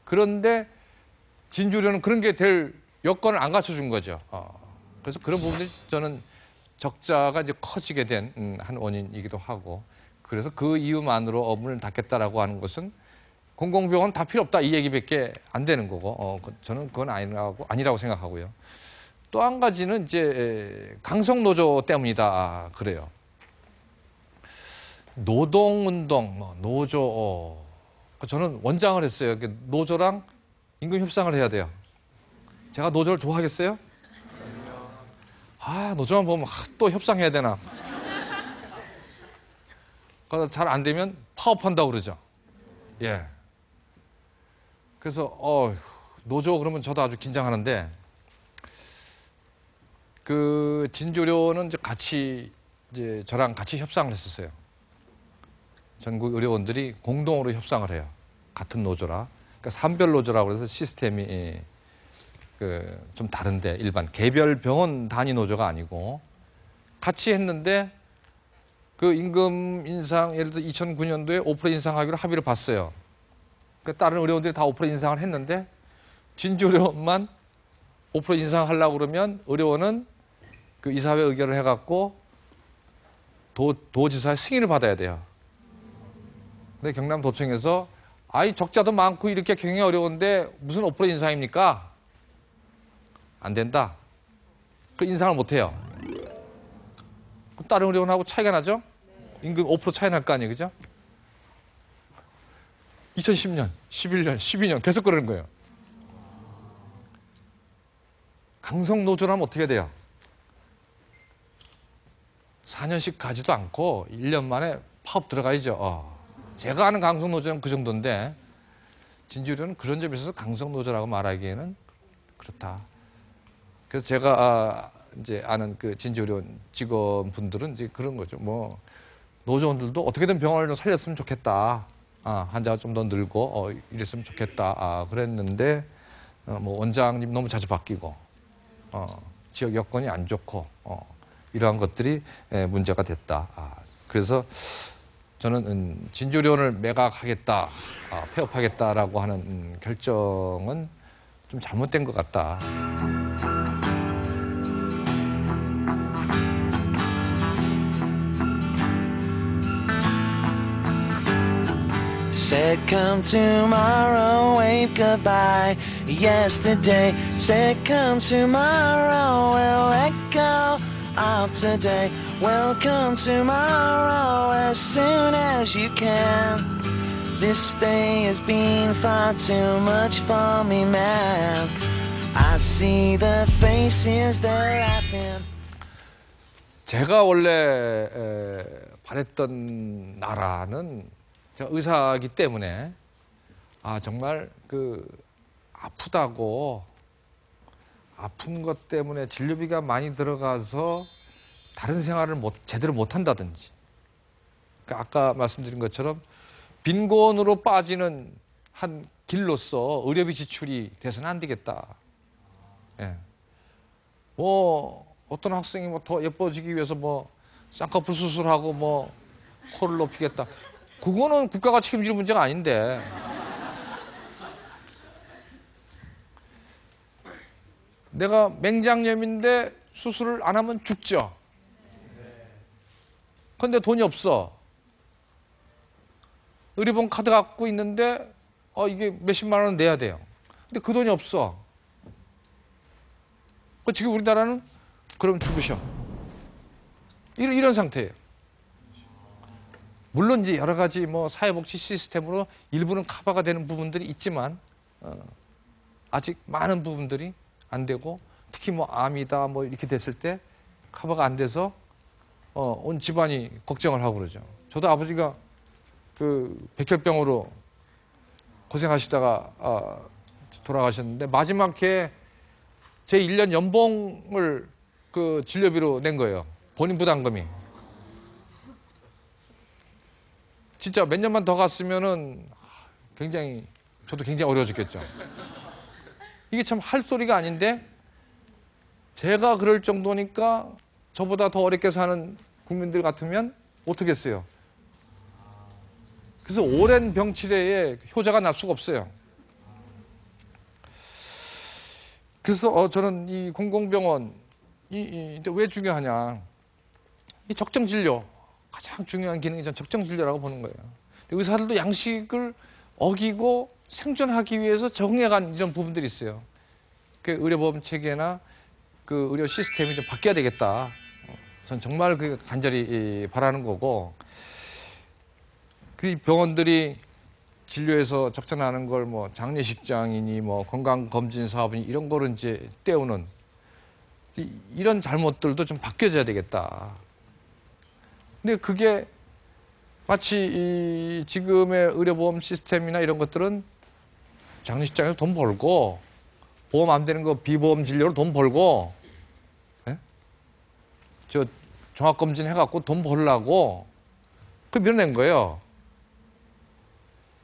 S1: 그런데 진주의료는 그런 게 될 여건을 안 갖춰준 거죠. 그래서 그런 부분들이 저는 적자가 이제 커지게 된 한 원인이기도 하고 그래서 그 이유만으로 문을 닫겠다라고 하는 것은 공공병원 다 필요 없다 이 얘기밖에 안 되는 거고 저는 그건 아니라고 생각하고요. 또 한 가지는 이제 강성노조 때문이다 그래요. 노동운동, 노조 저는 원장을 했어요. 노조랑 임금 협상을 해야 돼요. 제가 노조를 좋아하겠어요? 노조만 보면 또 협상해야 되나. 그래서 잘 안 되면 파업한다고 그러죠. 예. 그래서 노조 그러면 저도 아주 긴장하는데 그 진주의료원은 이제 저랑 같이 협상을 했었어요. 전국 의료원들이 공동으로 협상을 해요. 같은 노조라. 그러니까 산별 노조라고 해서 시스템이 좀 다른데 일반 개별 병원 단위 노조가 아니고 같이 했는데 그 임금 인상 예를 들어 2009년도에 5% 인상하기로 합의를 봤어요. 그러니까 다른 의료원들이 다 5% 인상을 했는데 진주의료원만 5% 인상하려고 그러면 의료원은 그 이사회 의결을 해갖고 도지사의 승인을 받아야 돼요. 근데 경남도청에서 적자도 많고 이렇게 경영이 어려운데 무슨 5% 인상입니까? 안 된다. 그 인상을 못 해요. 다른 의료원하고 차이가 나죠? 임금 5% 차이 날 거 아니에요, 그죠? 2010년, 11년, 12년 계속 그러는 거예요. 강성노조라면 어떻게 돼요? 4년씩 가지도 않고 1년 만에 파업 들어가야죠. 제가 아는 강성노조는 그 정도인데 진주의료는 그런 점에 있어서 강성노조라고 말하기에는 그렇다. 그래서 제가 이제 아는 그 진주의료원 직원분들은 이제 그런 거죠. 뭐 노조원들도 어떻게든 병원을 좀 살렸으면 좋겠다. 환자가 좀 더 늘고 이랬으면 좋겠다. 그랬는데 뭐 원장님 너무 자주 바뀌고 지역 여건이 안 좋고 이러한 것들이 문제가 됐다. 그래서 저는 진주의료원을 매각하겠다, 폐업하겠다라고 하는 결정은 좀 잘못된 것 같다.
S10: Said come tomorrow, wave goodbye. Yesterday said come tomorrow, we'll let go of today. Welcome tomorrow as soon as you can. This day has been far too much for me, man. I see the faces they're laughing.
S1: 제가 원래 바랬던 나라는 제가 의사이기 때문에 정말 그 아프다고 아픈 것 때문에 진료비가 많이 들어가서 다른 생활을 제대로 못 한다든지, 그러니까 아까 말씀드린 것처럼 빈곤으로 빠지는 한 길로서 의료비 지출이 돼서는 안 되겠다. 예. 뭐 어떤 학생이 뭐 더 예뻐지기 위해서 뭐 쌍꺼풀 수술하고 뭐 코를 높이겠다. 그거는 국가가 책임질 문제가 아닌데. 내가 맹장염인데 수술을 안 하면 죽죠. 그런데 돈이 없어. 의료보험 카드 갖고 있는데 이게 몇십만 원 내야 돼요. 근데 그 돈이 없어. 지금 우리나라는 그럼 죽으셔. 이런 상태예요. 물론 이제 여러 가지 뭐 사회복지 시스템으로 일부는 커버가 되는 부분들이 있지만 아직 많은 부분들이 안 되고, 특히 뭐 암이다 뭐 이렇게 됐을 때 커버가 안 돼서 온 집안이 걱정을 하고 그러죠. 저도 아버지가 그 백혈병으로 고생하시다가 돌아가셨는데 마지막 해에 제 1년 연봉을 그 진료비로 낸 거예요. 본인 부담금이. 진짜 몇 년만 더 갔으면은 저도 굉장히 어려워졌겠죠. 이게 참 할 소리가 아닌데 제가 그럴 정도니까 저보다 더 어렵게 사는 국민들 같으면 어떻겠어요? 그래서 오랜 병치레에 효자가 날 수가 없어요. 그래서 저는 이 공공병원이 왜 중요하냐? 이 적정 진료, 가장 중요한 기능이 전 적정 진료라고 보는 거예요. 의사들도 양식을 어기고 생존하기 위해서 적응해간 이런 부분들이 있어요. 그 의료보험 체계나 그 의료 시스템이 좀 바뀌어야 되겠다. 전 정말 그 간절히 바라는 거고, 그 병원들이 진료에서 적자나는 걸 뭐 장례식장이니 뭐 건강검진 사업이니 이런 거를 이제 떼우는 이런 잘못들도 좀 바뀌어져야 되겠다. 근데 그게 마치 지금의 의료보험 시스템이나 이런 것들은 장례식장에서 돈 벌고 보험 안 되는 거 비보험 진료로 돈 벌고, 예? 저 종합검진 해갖고 돈 벌려고 그 밀어낸 거예요.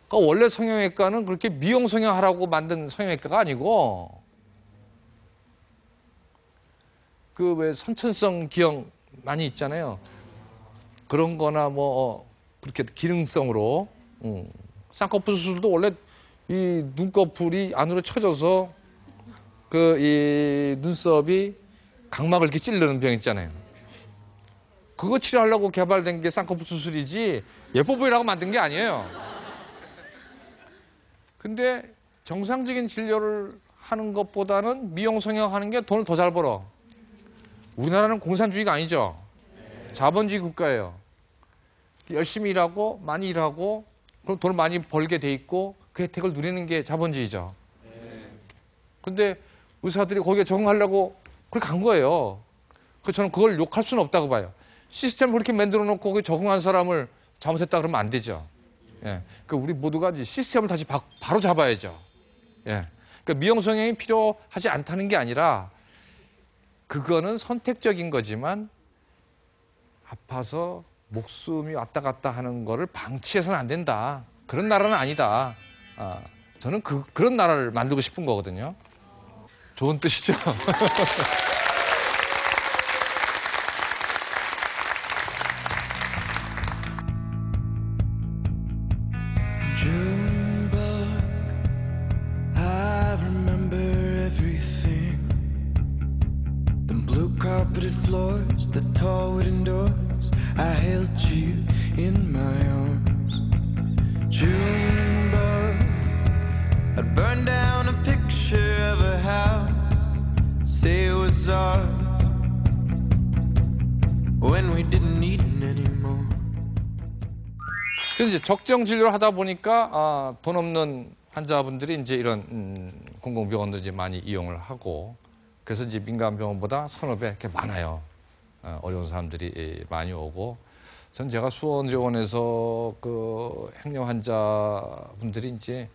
S1: 그러니까 원래 성형외과는 그렇게 미용 성형하라고 만든 성형외과가 아니고, 그 왜 선천성 기형 많이 있잖아요. 그런 거나 뭐 그렇게 기능성으로 쌍꺼풀 수술도 원래 이 눈꺼풀이 안으로 쳐져서 그 이 눈썹이 각막을 이렇게 찌르는 병 있잖아요. 그거 치료하려고 개발된 게 쌍꺼풀 수술이지 예뻐 보이라고 만든 게 아니에요. 근데 정상적인 진료를 하는 것보다는 미용 성형하는 게 돈을 더 잘 벌어. 우리나라는 공산주의가 아니죠. 자본주의 국가예요. 열심히 일하고 많이 일하고 그럼 돈을 많이 벌게 돼 있고 그 혜택을 누리는 게 자본주의죠. 그런데 의사들이 거기에 적응하려고 그렇게 간 거예요. 그래서 저는 그걸 욕할 수는 없다고 봐요. 시스템을 그렇게 만들어 놓고 거기에 적응한 사람을 잘못했다 그러면 안 되죠. 예. 그러니까 우리 모두가 이제 시스템을 다시 바로 잡아야죠. 예. 그러니까 미용성형이 필요하지 않다는 게 아니라 그거는 선택적인 거지만 아파서 목숨이 왔다 갔다 하는 거를 방치해서는 안 된다. 그런 나라는 아니다. 저는 그런 나라를 만들고 싶은 거거든요. 좋은 뜻이죠.
S10: I remember everything. The blue carpeted floors, the tall wooden doors. I held you in my arms. Junebug, I'd burn down a picture of a house. Say it was ours when we didn't need it anymore.
S1: 그래서 이제 적정 진료를 하다 보니까 돈 없는 환자분들이 이제 이런 공공병원도 이제 많이 이용을 하고 그래서 이제 민간 병원보다 선업에 이렇게 많아요. 어려운 사람들이 많이 오고 전 제가 수원의료원에서 그 행여 환자분들이 이제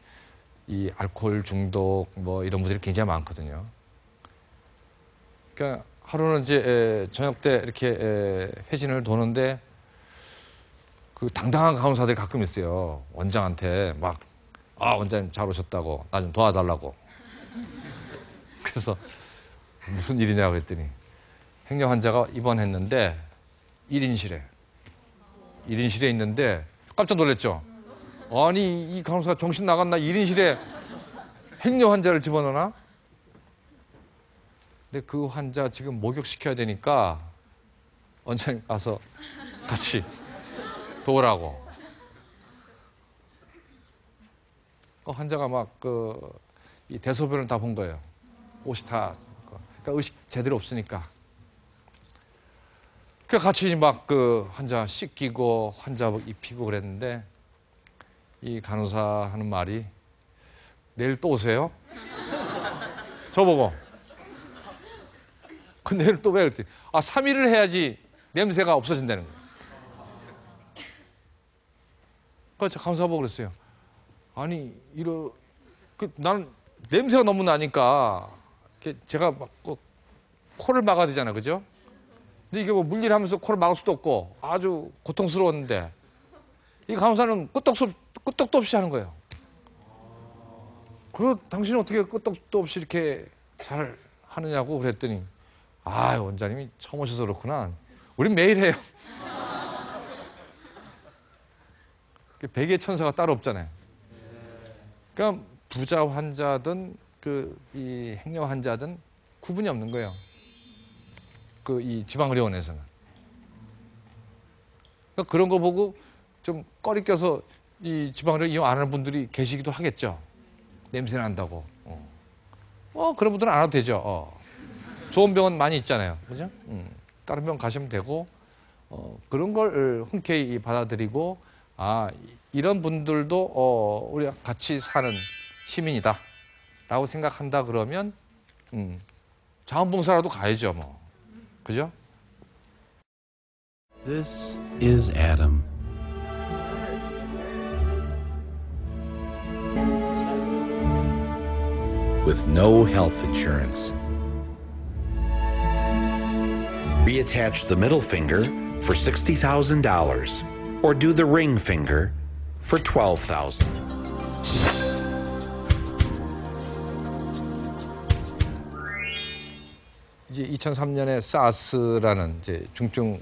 S1: 이 알코올 중독 뭐 이런 분들이 굉장히 많거든요. 그러니까 하루는 이제 저녁 때 이렇게 회진을 도는데 그 당당한 간호사들이 가끔 있어요. 원장한테 막 원장님 잘 오셨다고 나 좀 도와달라고. 그래서 무슨 일이냐고 그랬더니 행여 환자가 입원했는데 1인실에 있는데 깜짝 놀랐죠. 아니 이 간호사가 정신 나갔나 1인실에 행여 환자를 집어넣나? 근데 그 환자 지금 목욕시켜야 되니까 원장님 가서 같이 도우라고. 환자가 막 이 대소변을 다 본 거예요. 옷이 다. 그러니까 의식 제대로 없으니까. 그 같이 막 그 환자 씻기고 환자복 입히고 그랬는데 이 간호사 하는 말이 내일 또 오세요? 저보고. 그 내일 또 왜? 그랬더니 3일을 해야지 냄새가 없어진다는 거예요. 그래서 간호사 보고 그랬어요. 아니 나는 냄새가 너무 나니까 제가 막 코를 막아야 되잖아요, 그죠? 근데 이게 뭐 물일하면서 코를 막을 수도 없고 아주 고통스러웠는데 이 간호사는 끄떡도 없이 하는 거예요. 그럼 당신은 어떻게 끄떡도 없이 이렇게 잘 하느냐고 그랬더니 원장님이 처음 오셔서 그렇구나. 우린 매일 해요. 베개 천사가 따로 없잖아요. 그러니까 부자 환자든 이 행여 환자든 구분이 없는 거예요. 이 지방의료원에서는. 그러니까 그런 거 보고 좀 꺼리 껴서 이 지방의료 이용 안 하는 분들이 계시기도 하겠죠. 냄새 난다고. 그런 분들은 안 와도 되죠. 좋은 병원 많이 있잖아요, 그죠? 다른 병원 가시면 되고 그런 걸 흔쾌히 받아들이고 이런 분들도 우리가 같이 사는 시민이다 라고 생각한다 그러면 자원봉사라도 가야죠 뭐. 그죠?
S14: This is Adam. With no health insurance. Reattach the middle finger for $60,000 or do the ring finger for $12,000.
S1: 이제 2003년에 사스라는 이제 중증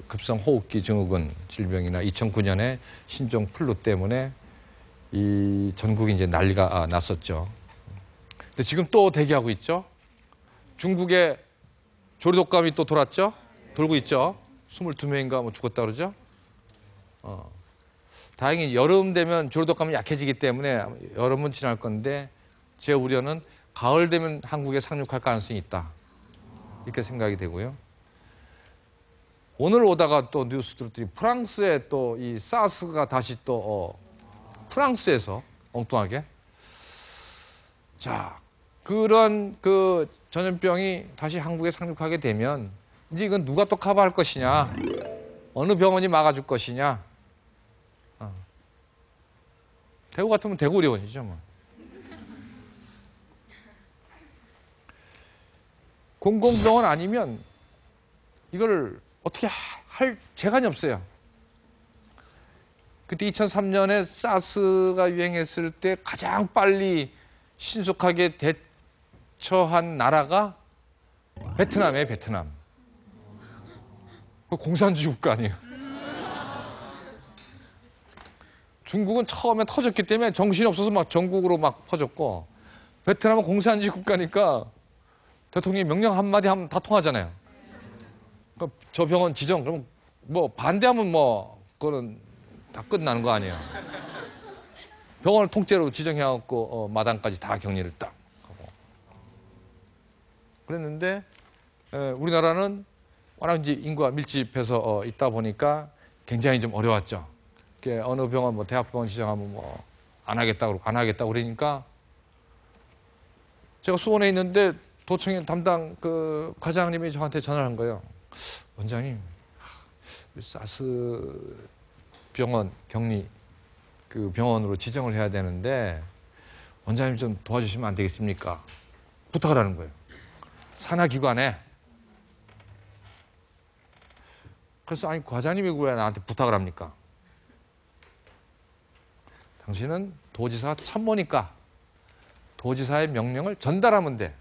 S1: 급성 호흡기 증후군 질병이나 2009년에 신종 플루 때문에 이 전국이 이제 난리가 났었죠. 근데 지금 또 대기하고 있죠. 중국에 조류독감이 또 돌았죠. 돌고 있죠. 22명인가 뭐 죽었다 그러죠. 다행히 여름 되면 조류독감이 약해지기 때문에 여름은 지날 건데 제 우려는 가을 되면 한국에 상륙할 가능성이 있다. 이렇게 생각이 되고요. 오늘 오다가 또 뉴스 들었더니 프랑스에 또 이 사스가 다시 또 프랑스에서 엉뚱하게 자 그런 그 전염병이 다시 한국에 상륙하게 되면 이제 이건 누가 또 커버할 것이냐, 어느 병원이 막아줄 것이냐. 대구 같으면 대구 의료원이죠, 뭐. 공공병원 아니면 이걸 어떻게 할 재간이 없어요. 그때 2003년에 사스가 유행했을 때 가장 빨리 신속하게 대처한 나라가 베트남이에요, 베트남. 그 공산주의 국가 아니에요. 중국은 처음에 터졌기 때문에 정신이 없어서 막 전국으로 막 퍼졌고, 베트남은 공산주의 국가니까 대통령이 명령 한마디 하면 다 통하잖아요. 그러니까 저 병원 지정, 그럼 뭐 반대하면 뭐 그거는 다 끝나는 거 아니에요. 병원을 통째로 지정해갖고 마당까지 다 격리를 딱 하고. 그랬는데 우리나라는 워낙 이제 인구가 밀집해서 있다 보니까 굉장히 좀 어려웠죠. 어느 병원 뭐 대학병원 지정하면 뭐 안 하겠다고 그러니까 제가 수원에 있는데 도청에 담당 그 과장님이 저한테 전화를 한 거예요. 원장님, 사스 병원 격리 그 병원으로 지정을 해야 되는데 원장님 좀 도와주시면 안 되겠습니까? 부탁을 하는 거예요. 산하기관에. 그래서 아니 과장님이 왜 나한테 부탁을 합니까? 당신은 도지사 참모니까 도지사의 명령을 전달하면 돼.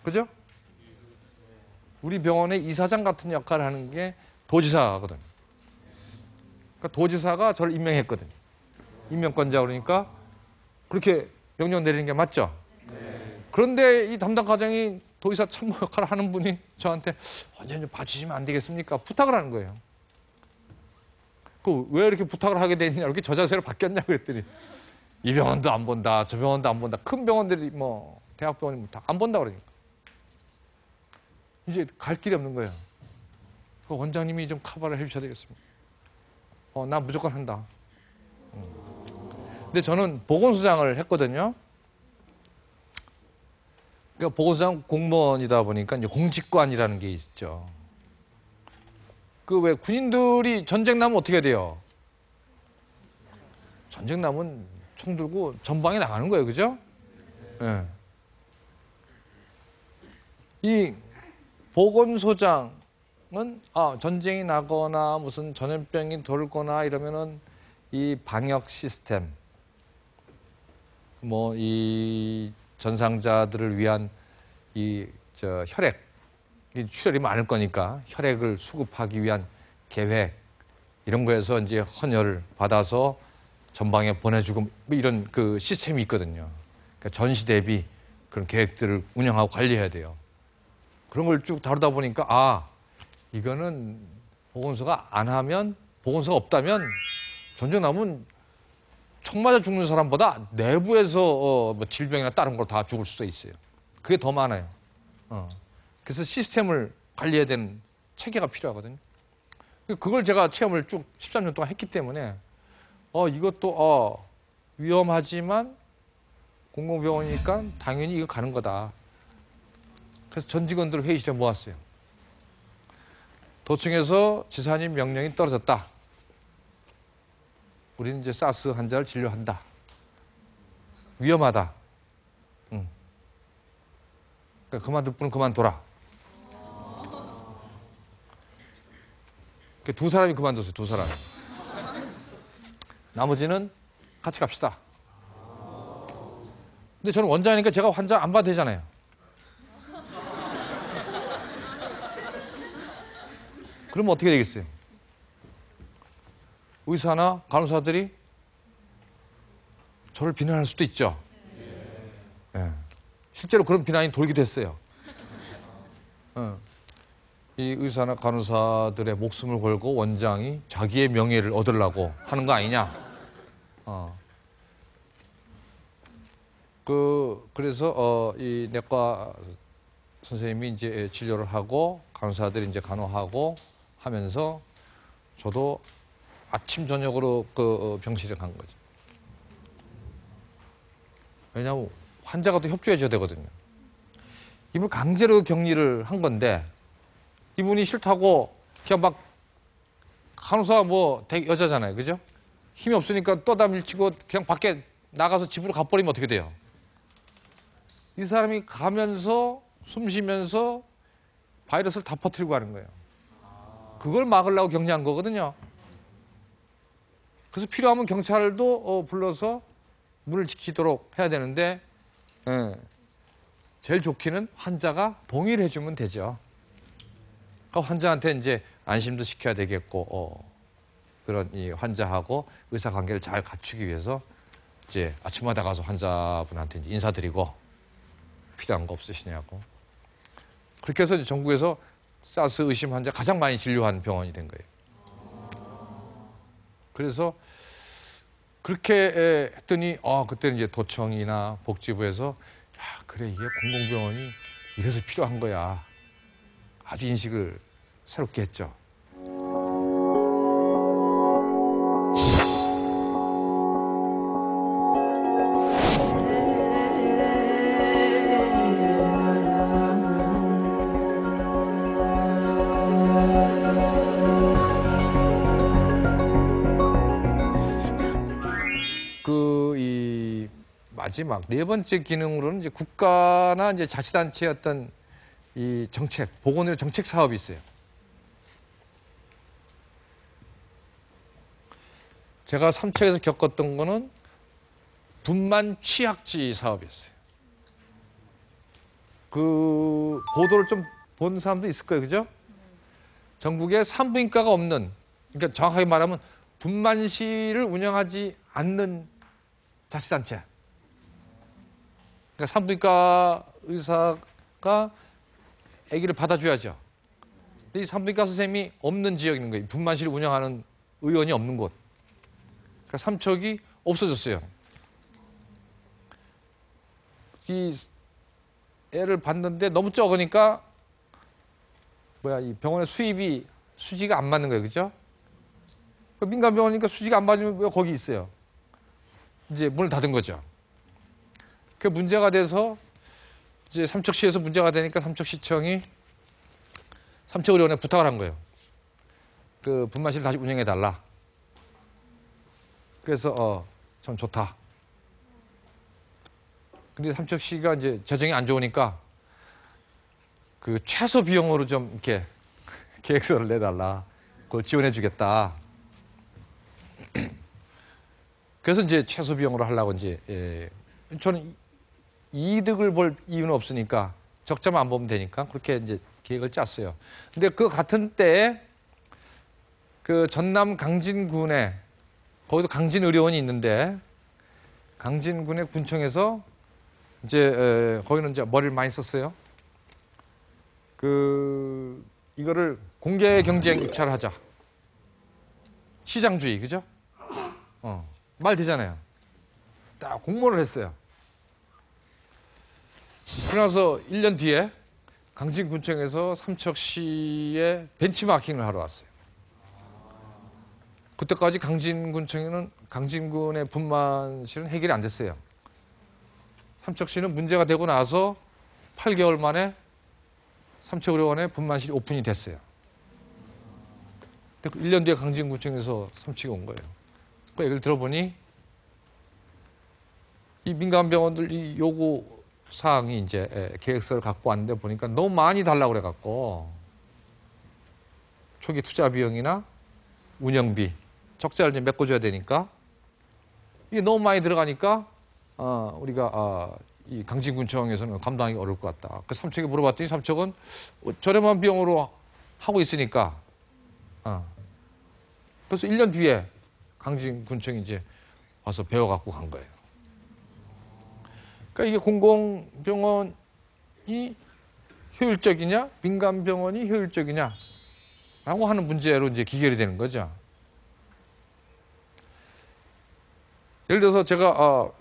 S1: 그죠? 우리 병원의 이사장 같은 역할을 하는 게 도지사거든. 그러니까 도지사가 저를 임명했거든. 임명권자 그러니까 그렇게 명령 내리는 게 맞죠? 그런데 이 담당 과장이 도지사 참모 역할을 하는 분이 저한테 원장님 좀 봐주시면 안 되겠습니까? 부탁을 하는 거예요. 그 왜 이렇게 부탁을 하게 되느냐, 이렇게 저 자세로 바뀌었냐 그랬더니 이 병원도 안 본다, 저 병원도 안 본다. 큰 병원들이 뭐 대학병원이 다 안 본다 그러니까 이제 갈 길이 없는 거예요. 그 원장님이 좀 커버를 해주셔야 되겠습니다. 나 무조건 한다. 근데 저는 보건소장을 했거든요. 그러니까 보건소장 공무원이다 보니까 이제 공직관이라는 게 있죠. 그 왜 군인들이 전쟁 나면 어떻게 돼요? 전쟁 나면 총 들고 전방에 나가는 거예요, 그죠? 네. 이 보건소장은 전쟁이 나거나 무슨 전염병이 돌거나 이러면은 이 방역 시스템, 뭐 이 전상자들을 위한 이 혈액, 이 출혈이 많을 거니까 혈액을 수급하기 위한 계획 이런 거에서 이제 헌혈을 받아서 전방에 보내주고 뭐 이런 그 시스템이 있거든요. 그러니까 전시 대비 그런 계획들을 운영하고 관리해야 돼요. 그런 걸 쭉 다루다 보니까 이거는 보건소가 안 하면, 보건소가 없다면 전쟁 나면 총 맞아 죽는 사람보다 내부에서 뭐 질병이나 다른 걸 다 죽을 수도 있어요. 그게 더 많아요. 그래서 시스템을 관리해야 되는 체계가 필요하거든요. 그걸 제가 체험을 쭉 13년 동안 했기 때문에 이것도 위험하지만 공공병원이니까 당연히 이거 가는 거다. 그래서 전 직원들을 회의실에 모았어요. 도청에서 지사님 명령이 떨어졌다. 우리는 이제 사스 환자를 진료한다. 위험하다. 그러니까 그만둘 분은 그만둬라. 두 사람이 그만뒀어요. 두 사람. 나머지는 같이 갑시다. 근데 저는 원장이니까 제가 환자 안 봐도 되잖아요. 그러면 어떻게 되겠어요? 의사나 간호사들이 저를 비난할 수도 있죠. 네. 실제로 그런 비난이 돌기도 했어요. 이 의사나 간호사들의 목숨을 걸고 원장이 자기의 명예를 얻으려고 하는 거 아니냐. 그래서 이 내과 선생님이 이제 진료를 하고 간호사들이 이제 간호하고 하면서 저도 아침 저녁으로 그 병실에 간 거죠. 왜냐하면 환자가 또 협조해줘야 되거든요. 이분 강제로 격리를 한 건데 이분이 싫다고 그냥 막 간호사 뭐 여자잖아요, 그죠? 힘이 없으니까 떠다 밀치고 그냥 밖에 나가서 집으로 가버리면 어떻게 돼요? 이 사람이 가면서 숨 쉬면서 바이러스를 다 퍼뜨리고 가는 거예요. 그걸 막으려고 격리한 거거든요. 그래서 필요하면 경찰도 불러서 문을 지키도록 해야 되는데 제일 좋기는 환자가 동의를 해주면 되죠. 그러니까 환자한테 이제 안심도 시켜야 되겠고 그런 이 환자하고 의사 관계를 잘 갖추기 위해서 이제 아침마다 가서 환자분한테 이제 인사드리고 필요한 거 없으시냐고. 그렇게 해서 전국에서 사스 의심 환자 가장 많이 진료한 병원이 된 거예요. 그래서 그렇게 했더니 그때는 이제 도청이나 복지부에서 야, 그래 이게 공공병원이 이래서 필요한 거야. 아주 인식을 새롭게 했죠. 이 마지막 네 번째 기능으로는 이제 국가나 이제 자치단체의 어떤 이 정책, 보건의료 정책 사업이 있어요. 제가 삼척에서 겪었던 거는 분만 취약지 사업이었어요. 그 보도를 좀 본 사람도 있을 거예요, 그죠? 전국에 산부인과가 없는, 그러니까 정확하게 말하면 분만실을 운영하지 않는 자치단체. 그러니까 산부인과 의사가 아기를 받아줘야죠. 근데 이 산부인과 선생님이 없는 지역이 있는 거예요. 분만실을 운영하는 의원이 없는 곳. 그러니까 삼척이 없어졌어요. 이 애를 봤는데 너무 적으니까 이 병원의 수지가 안 맞는 거예요, 그죠? 민간병원이니까 수지가 안 맞으면 왜 거기 있어요? 이제 문을 닫은 거죠. 그 문제가 돼서 이제 삼척시에서 문제가 되니까 삼척시청이 삼척의료원에 부탁을 한 거예요. 그 분만실 다시 운영해 달라. 그래서 전 좋다. 근데 삼척시가 이제 재정이 안 좋으니까 그 최소 비용으로 좀 이렇게 계획서를 내달라. 그걸 지원해 주겠다. 그래서 이제 최소 비용으로 하려고 이제 저는 이득을 볼 이유는 없으니까 적자만 안 보면 되니까 그렇게 이제 계획을 짰어요. 근데 그 같은 때에 그 전남 강진군에 거기도 강진의료원이 있는데 강진군의 군청에서 이제 거기는 이제 머리를 많이 썼어요. 이거를 공개 경쟁 입찰을 하자. 시장주의, 그죠? 말 되잖아요. 딱 공모를 했어요. 그러나서 1년 뒤에 강진군청에서 삼척시에 벤치마킹을 하러 왔어요. 그때까지 강진군의 분만실은 해결이 안 됐어요. 삼척시는 문제가 되고 나서 8개월 만에 삼척의료원에 분만실이 오픈이 됐어요. 근데 1년 뒤에 강진군청에서 삼척이 온 거예요. 그 얘기를 들어보니 이 민간병원들 이 요구 사항이 이제 계획서를 갖고 왔는데 보니까 너무 많이 달라고 그래갖고 초기 투자 비용이나 운영비 적자를 좀 메꿔줘야 되니까 이게 너무 많이 들어가니까 우리가 이 강진군청에서는 감당하기 어려울 것 같다. 그 삼척에 물어봤더니 삼척은 저렴한 비용으로 하고 있으니까 그래서 1년 뒤에 강진군청이 이제 와서 배워갖고 간 거예요. 그러니까 이게 공공병원이 효율적이냐, 민간병원이 효율적이냐라고 하는 문제로 이제 기결이 되는 거죠. 예를 들어서 제가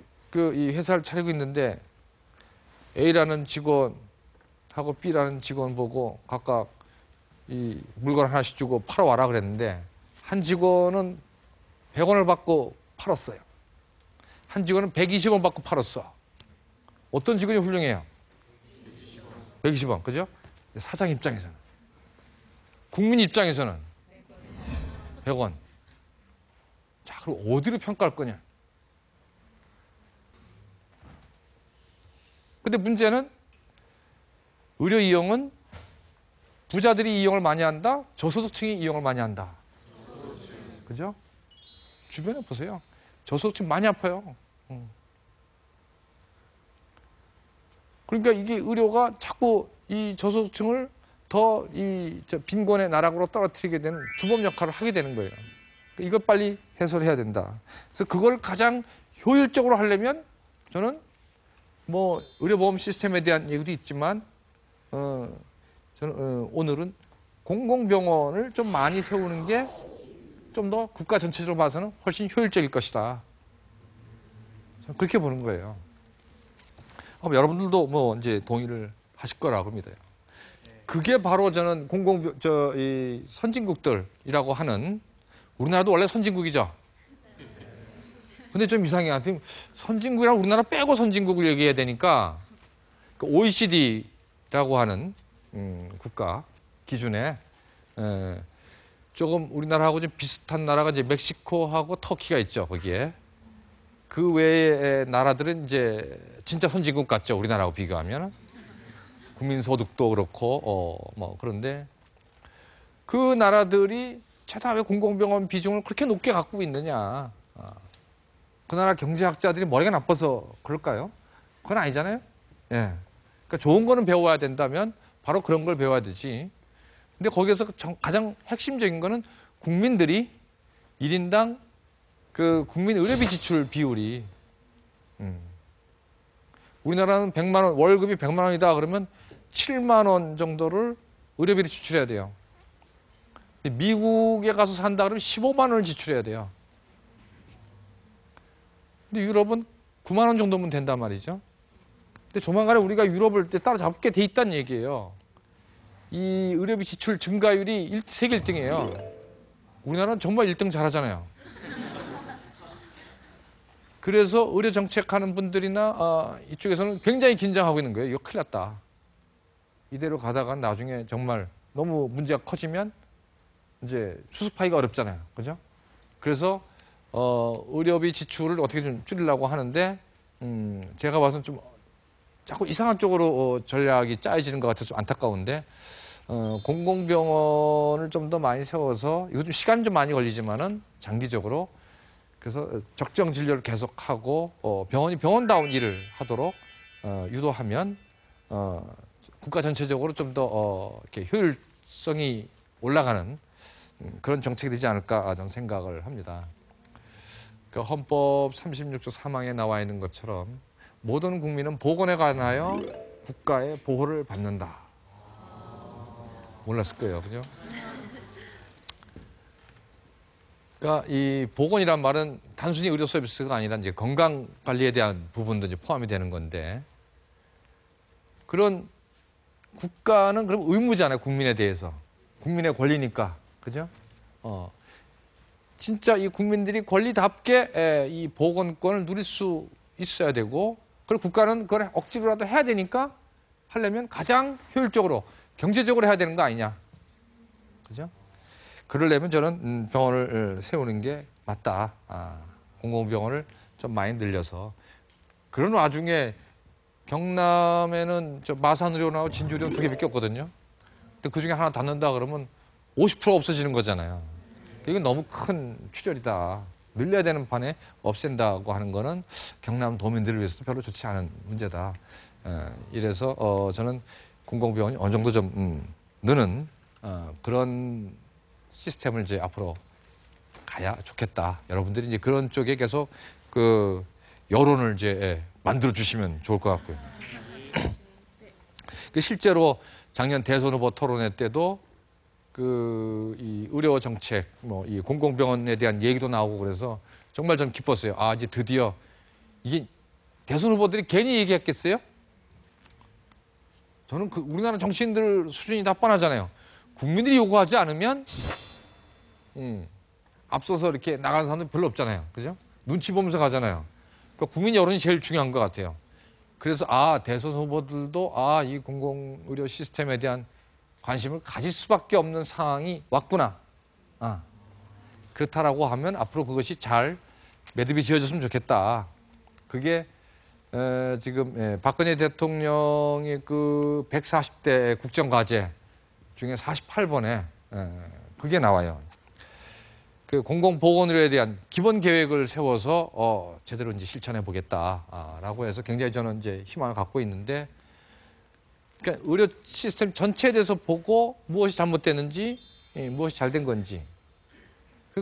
S1: 이 회사를 차리고 있는데 A라는 직원하고 B라는 직원 보고 각각 이 물건 하나씩 주고 팔아와라 그랬는데 한 직원은 100원을 받고 팔았어요. 한 직원은 120원 받고 팔았어. 어떤 직원이 훌륭해요? 120원, 그죠? 사장 입장에서는. 국민 입장에서는 100원. 자, 그럼 어디로 평가할 거냐? 근데 문제는 의료 이용은 부자들이 이용을 많이 한다, 저소득층이 이용을 많이 한다. 그죠? 주변에 보세요. 저소득층 많이 아파요. 그러니까 이게 의료가 자꾸 이 저소득층을 더 이 빈곤의 나락으로 떨어뜨리게 되는 주범 역할을 하게 되는 거예요. 이걸 빨리 해소해야 된다. 그래서 그걸 가장 효율적으로 하려면 저는 뭐 의료보험 시스템에 대한 얘기도 있지만 저는 오늘은 공공병원을 좀 많이 세우는 게 좀 더 국가 전체적으로 봐서는 훨씬 효율적일 것이다. 저는 그렇게 보는 거예요. 여러분들도 뭐 이제 동의를 하실 거라고 합니다. 그게 바로 저는 이 선진국들이라고 하는, 우리나라도 원래 선진국이죠. 근데 좀 이상해요. 선진국이랑 우리나라 빼고 선진국을 얘기해야 되니까 그 OECD라고 하는 국가 기준에 조금 우리나라하고 좀 비슷한 나라가 이제 멕시코하고 터키가 있죠. 거기에 그 외의 나라들은 이제 진짜 선진국 같죠. 우리나라하고 비교하면 국민 소득도 그렇고 뭐 그런데 그 나라들이 최다 왜 공공병원 비중을 그렇게 높게 갖고 있느냐? 그 나라 경제학자들이 머리가 나빠서 그럴까요? 그건 아니잖아요. 예. 그러니까 좋은 거는 배워야 된다면 바로 그런 걸 배워야 되지. 근데 거기에서 가장 핵심적인 거는 국민들이 1인당 그 국민 의료비 지출 비율이 우리나라는 100만 원, 월급이 100만 원이다 그러면 7만 원 정도를 의료비를 지출해야 돼요. 미국에 가서 산다 그러면 15만 원을 지출해야 돼요. 근데 유럽은 9만 원 정도면 된단 말이죠. 근데 조만간에 우리가 유럽을 따라잡게 돼 있다는 얘기예요. 이 의료비 지출 증가율이 세계 1등이에요. 우리나라는 정말 1등 잘하잖아요. 그래서 의료 정책하는 분들이나 이쪽에서는 굉장히 긴장하고 있는 거예요. 이거 큰일 났다. 이대로 가다가 나중에 정말 너무 문제가 커지면 이제 수습하기가 어렵잖아요. 그죠? 그래서 의료비 지출을 어떻게 좀 줄이려고 하는데 제가 봐서는 좀 자꾸 이상한 쪽으로 전략이 짜여지는 것 같아서 좀 안타까운데 공공병원을 좀 더 많이 세워서 이거 좀 시간 좀 많이 걸리지만은 장기적으로 그래서 적정 진료를 계속하고 병원이 병원다운 일을 하도록 유도하면 국가 전체적으로 좀 더 이렇게 효율성이 올라가는 그런 정책이 되지 않을까 저는 생각을 합니다. 그 헌법 36조 3항에 나와 있는 것처럼 모든 국민은 보건에 관하여 국가의 보호를 받는다. 몰랐을 거예요, 그죠? 그러니까 이 보건이란 말은 단순히 의료 서비스가 아니라 이제 건강 관리에 대한 부분도 이제 포함이 되는 건데 그런 국가는 그럼 의무잖아요, 국민에 대해서. 국민의 권리니까, 그죠? 진짜 이 국민들이 권리답게 이 보건권을 누릴 수 있어야 되고, 그리고 국가는 그걸 억지로라도 해야 되니까 하려면 가장 효율적으로, 경제적으로 해야 되는 거 아니냐, 그죠? 그러려면 저는 병원을 세우는 게 맞다. 공공병원을 좀 많이 늘려서. 그런 와중에 경남에는 저 마산의료원하고 진주의료원 2개밖에 없거든요. 근데 그중에 하나 닫는다 그러면 50% 없어지는 거잖아요. 이건 너무 큰 출혈이다. 늘려야 되는 판에 없앤다고 하는 거는 경남 도민들을 위해서도 별로 좋지 않은 문제다. 이래서 저는 공공병원이 어느 정도 좀 느는 그런 시스템을 이제 앞으로 가야 좋겠다. 여러분들이 이제 그런 쪽에 계속 그 여론을 이제 만들어 주시면 좋을 것 같고요. 실제로 작년 대선 후보 토론회 때도 그 이 의료 정책, 뭐 이 공공병원에 대한 얘기도 나오고 그래서 정말 전 기뻤어요. 이제 드디어 이게 대선 후보들이 괜히 얘기했겠어요? 저는 그 우리나라 정치인들 수준이 다 뻔하잖아요. 국민들이 요구하지 않으면 앞서서 이렇게 나가는 사람들 별로 없잖아요. 그죠? 눈치 보면서 가잖아요. 그러니까 국민 여론이 제일 중요한 것 같아요. 그래서 대선 후보들도 이 공공의료 시스템에 대한 관심을 가질 수밖에 없는 상황이 왔구나. 그렇다라고 하면 앞으로 그것이 잘 매듭이 지어졌으면 좋겠다. 그게 지금 박근혜 대통령의 그 140대 국정과제 중에 48번에 그게 나와요. 그 공공보건의료에 대한 기본 계획을 세워서 제대로 이제 실천해 보겠다라고 해서 굉장히 저는 이제 희망을 갖고 있는데, 그러니까 의료 시스템 전체에 대해서 보고 무엇이 잘못됐는지, 무엇이 잘 된 건지,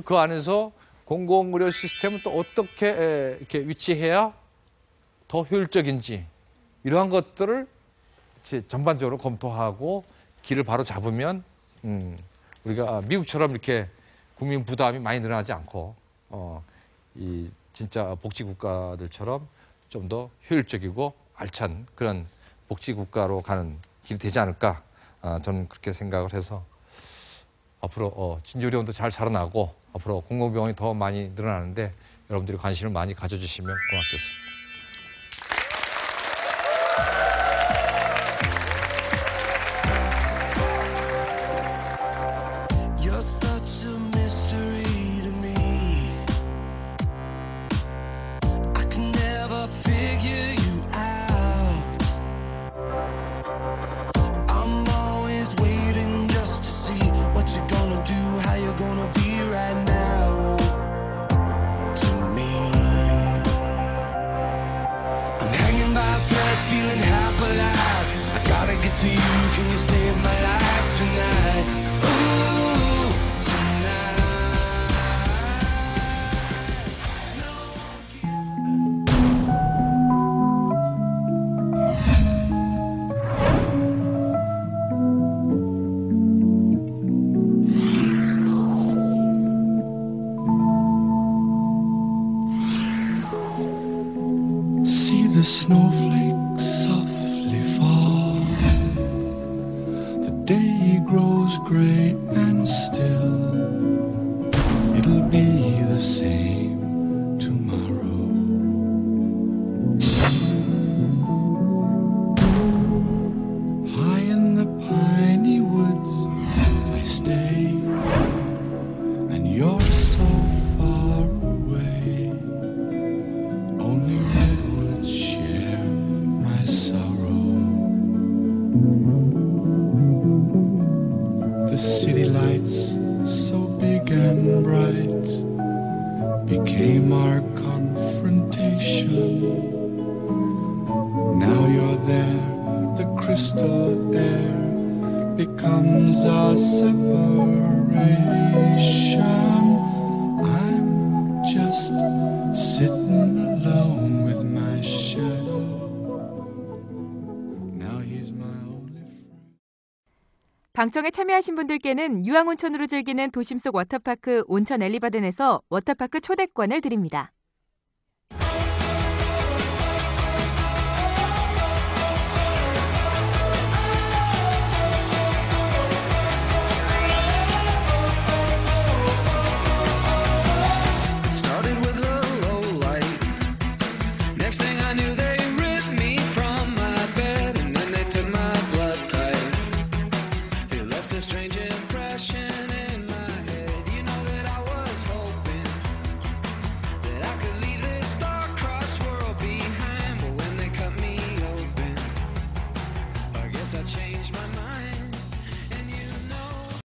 S1: 그 안에서 공공의료 시스템을 또 어떻게 이렇게 위치해야 더 효율적인지, 이러한 것들을 이제 전반적으로 검토하고 길을 바로 잡으면 우리가 미국처럼 이렇게 국민 부담이 많이 늘어나지 않고 이 진짜 복지 국가들처럼 좀 더 효율적이고 알찬 그런 복지 국가로 가는 길이 되지 않을까, 저는 그렇게 생각을 해서 앞으로 진주의료원도 잘 살아나고 앞으로 공공병원이 더 많이 늘어나는데 여러분들이 관심을 많이 가져주시면 고맙겠습니다.
S10: You're such a mystery to me. I can never figure you out. I'm always waiting just to see what you're gonna do, how you're gonna be right now. To me, I'm hanging by a thread, feeling half alive. I gotta get to you, can you save my life tonight? Ooh,
S15: See the snowflakes softly fall. The day grows gray and still. It'll be the same tomorrow. High in the piney woods I stay, and you're so far away. Only redwoods share my sorrow. The city lights, so big and bright, became our confrontation. Now you're there, the crystal air becomes our separation. I'm just sitting alone with my shadow. Now he's my only friend.
S16: 방청에 참여하신 분들께는 유황온천으로 즐기는 도심 속 워터파크 온천 엘리바덴에서 워터파크 초대권을 드립니다.
S10: It started with a low light. Next thing I knew, they ripped me from my bed, and then they took my blood type. It left a strange impression.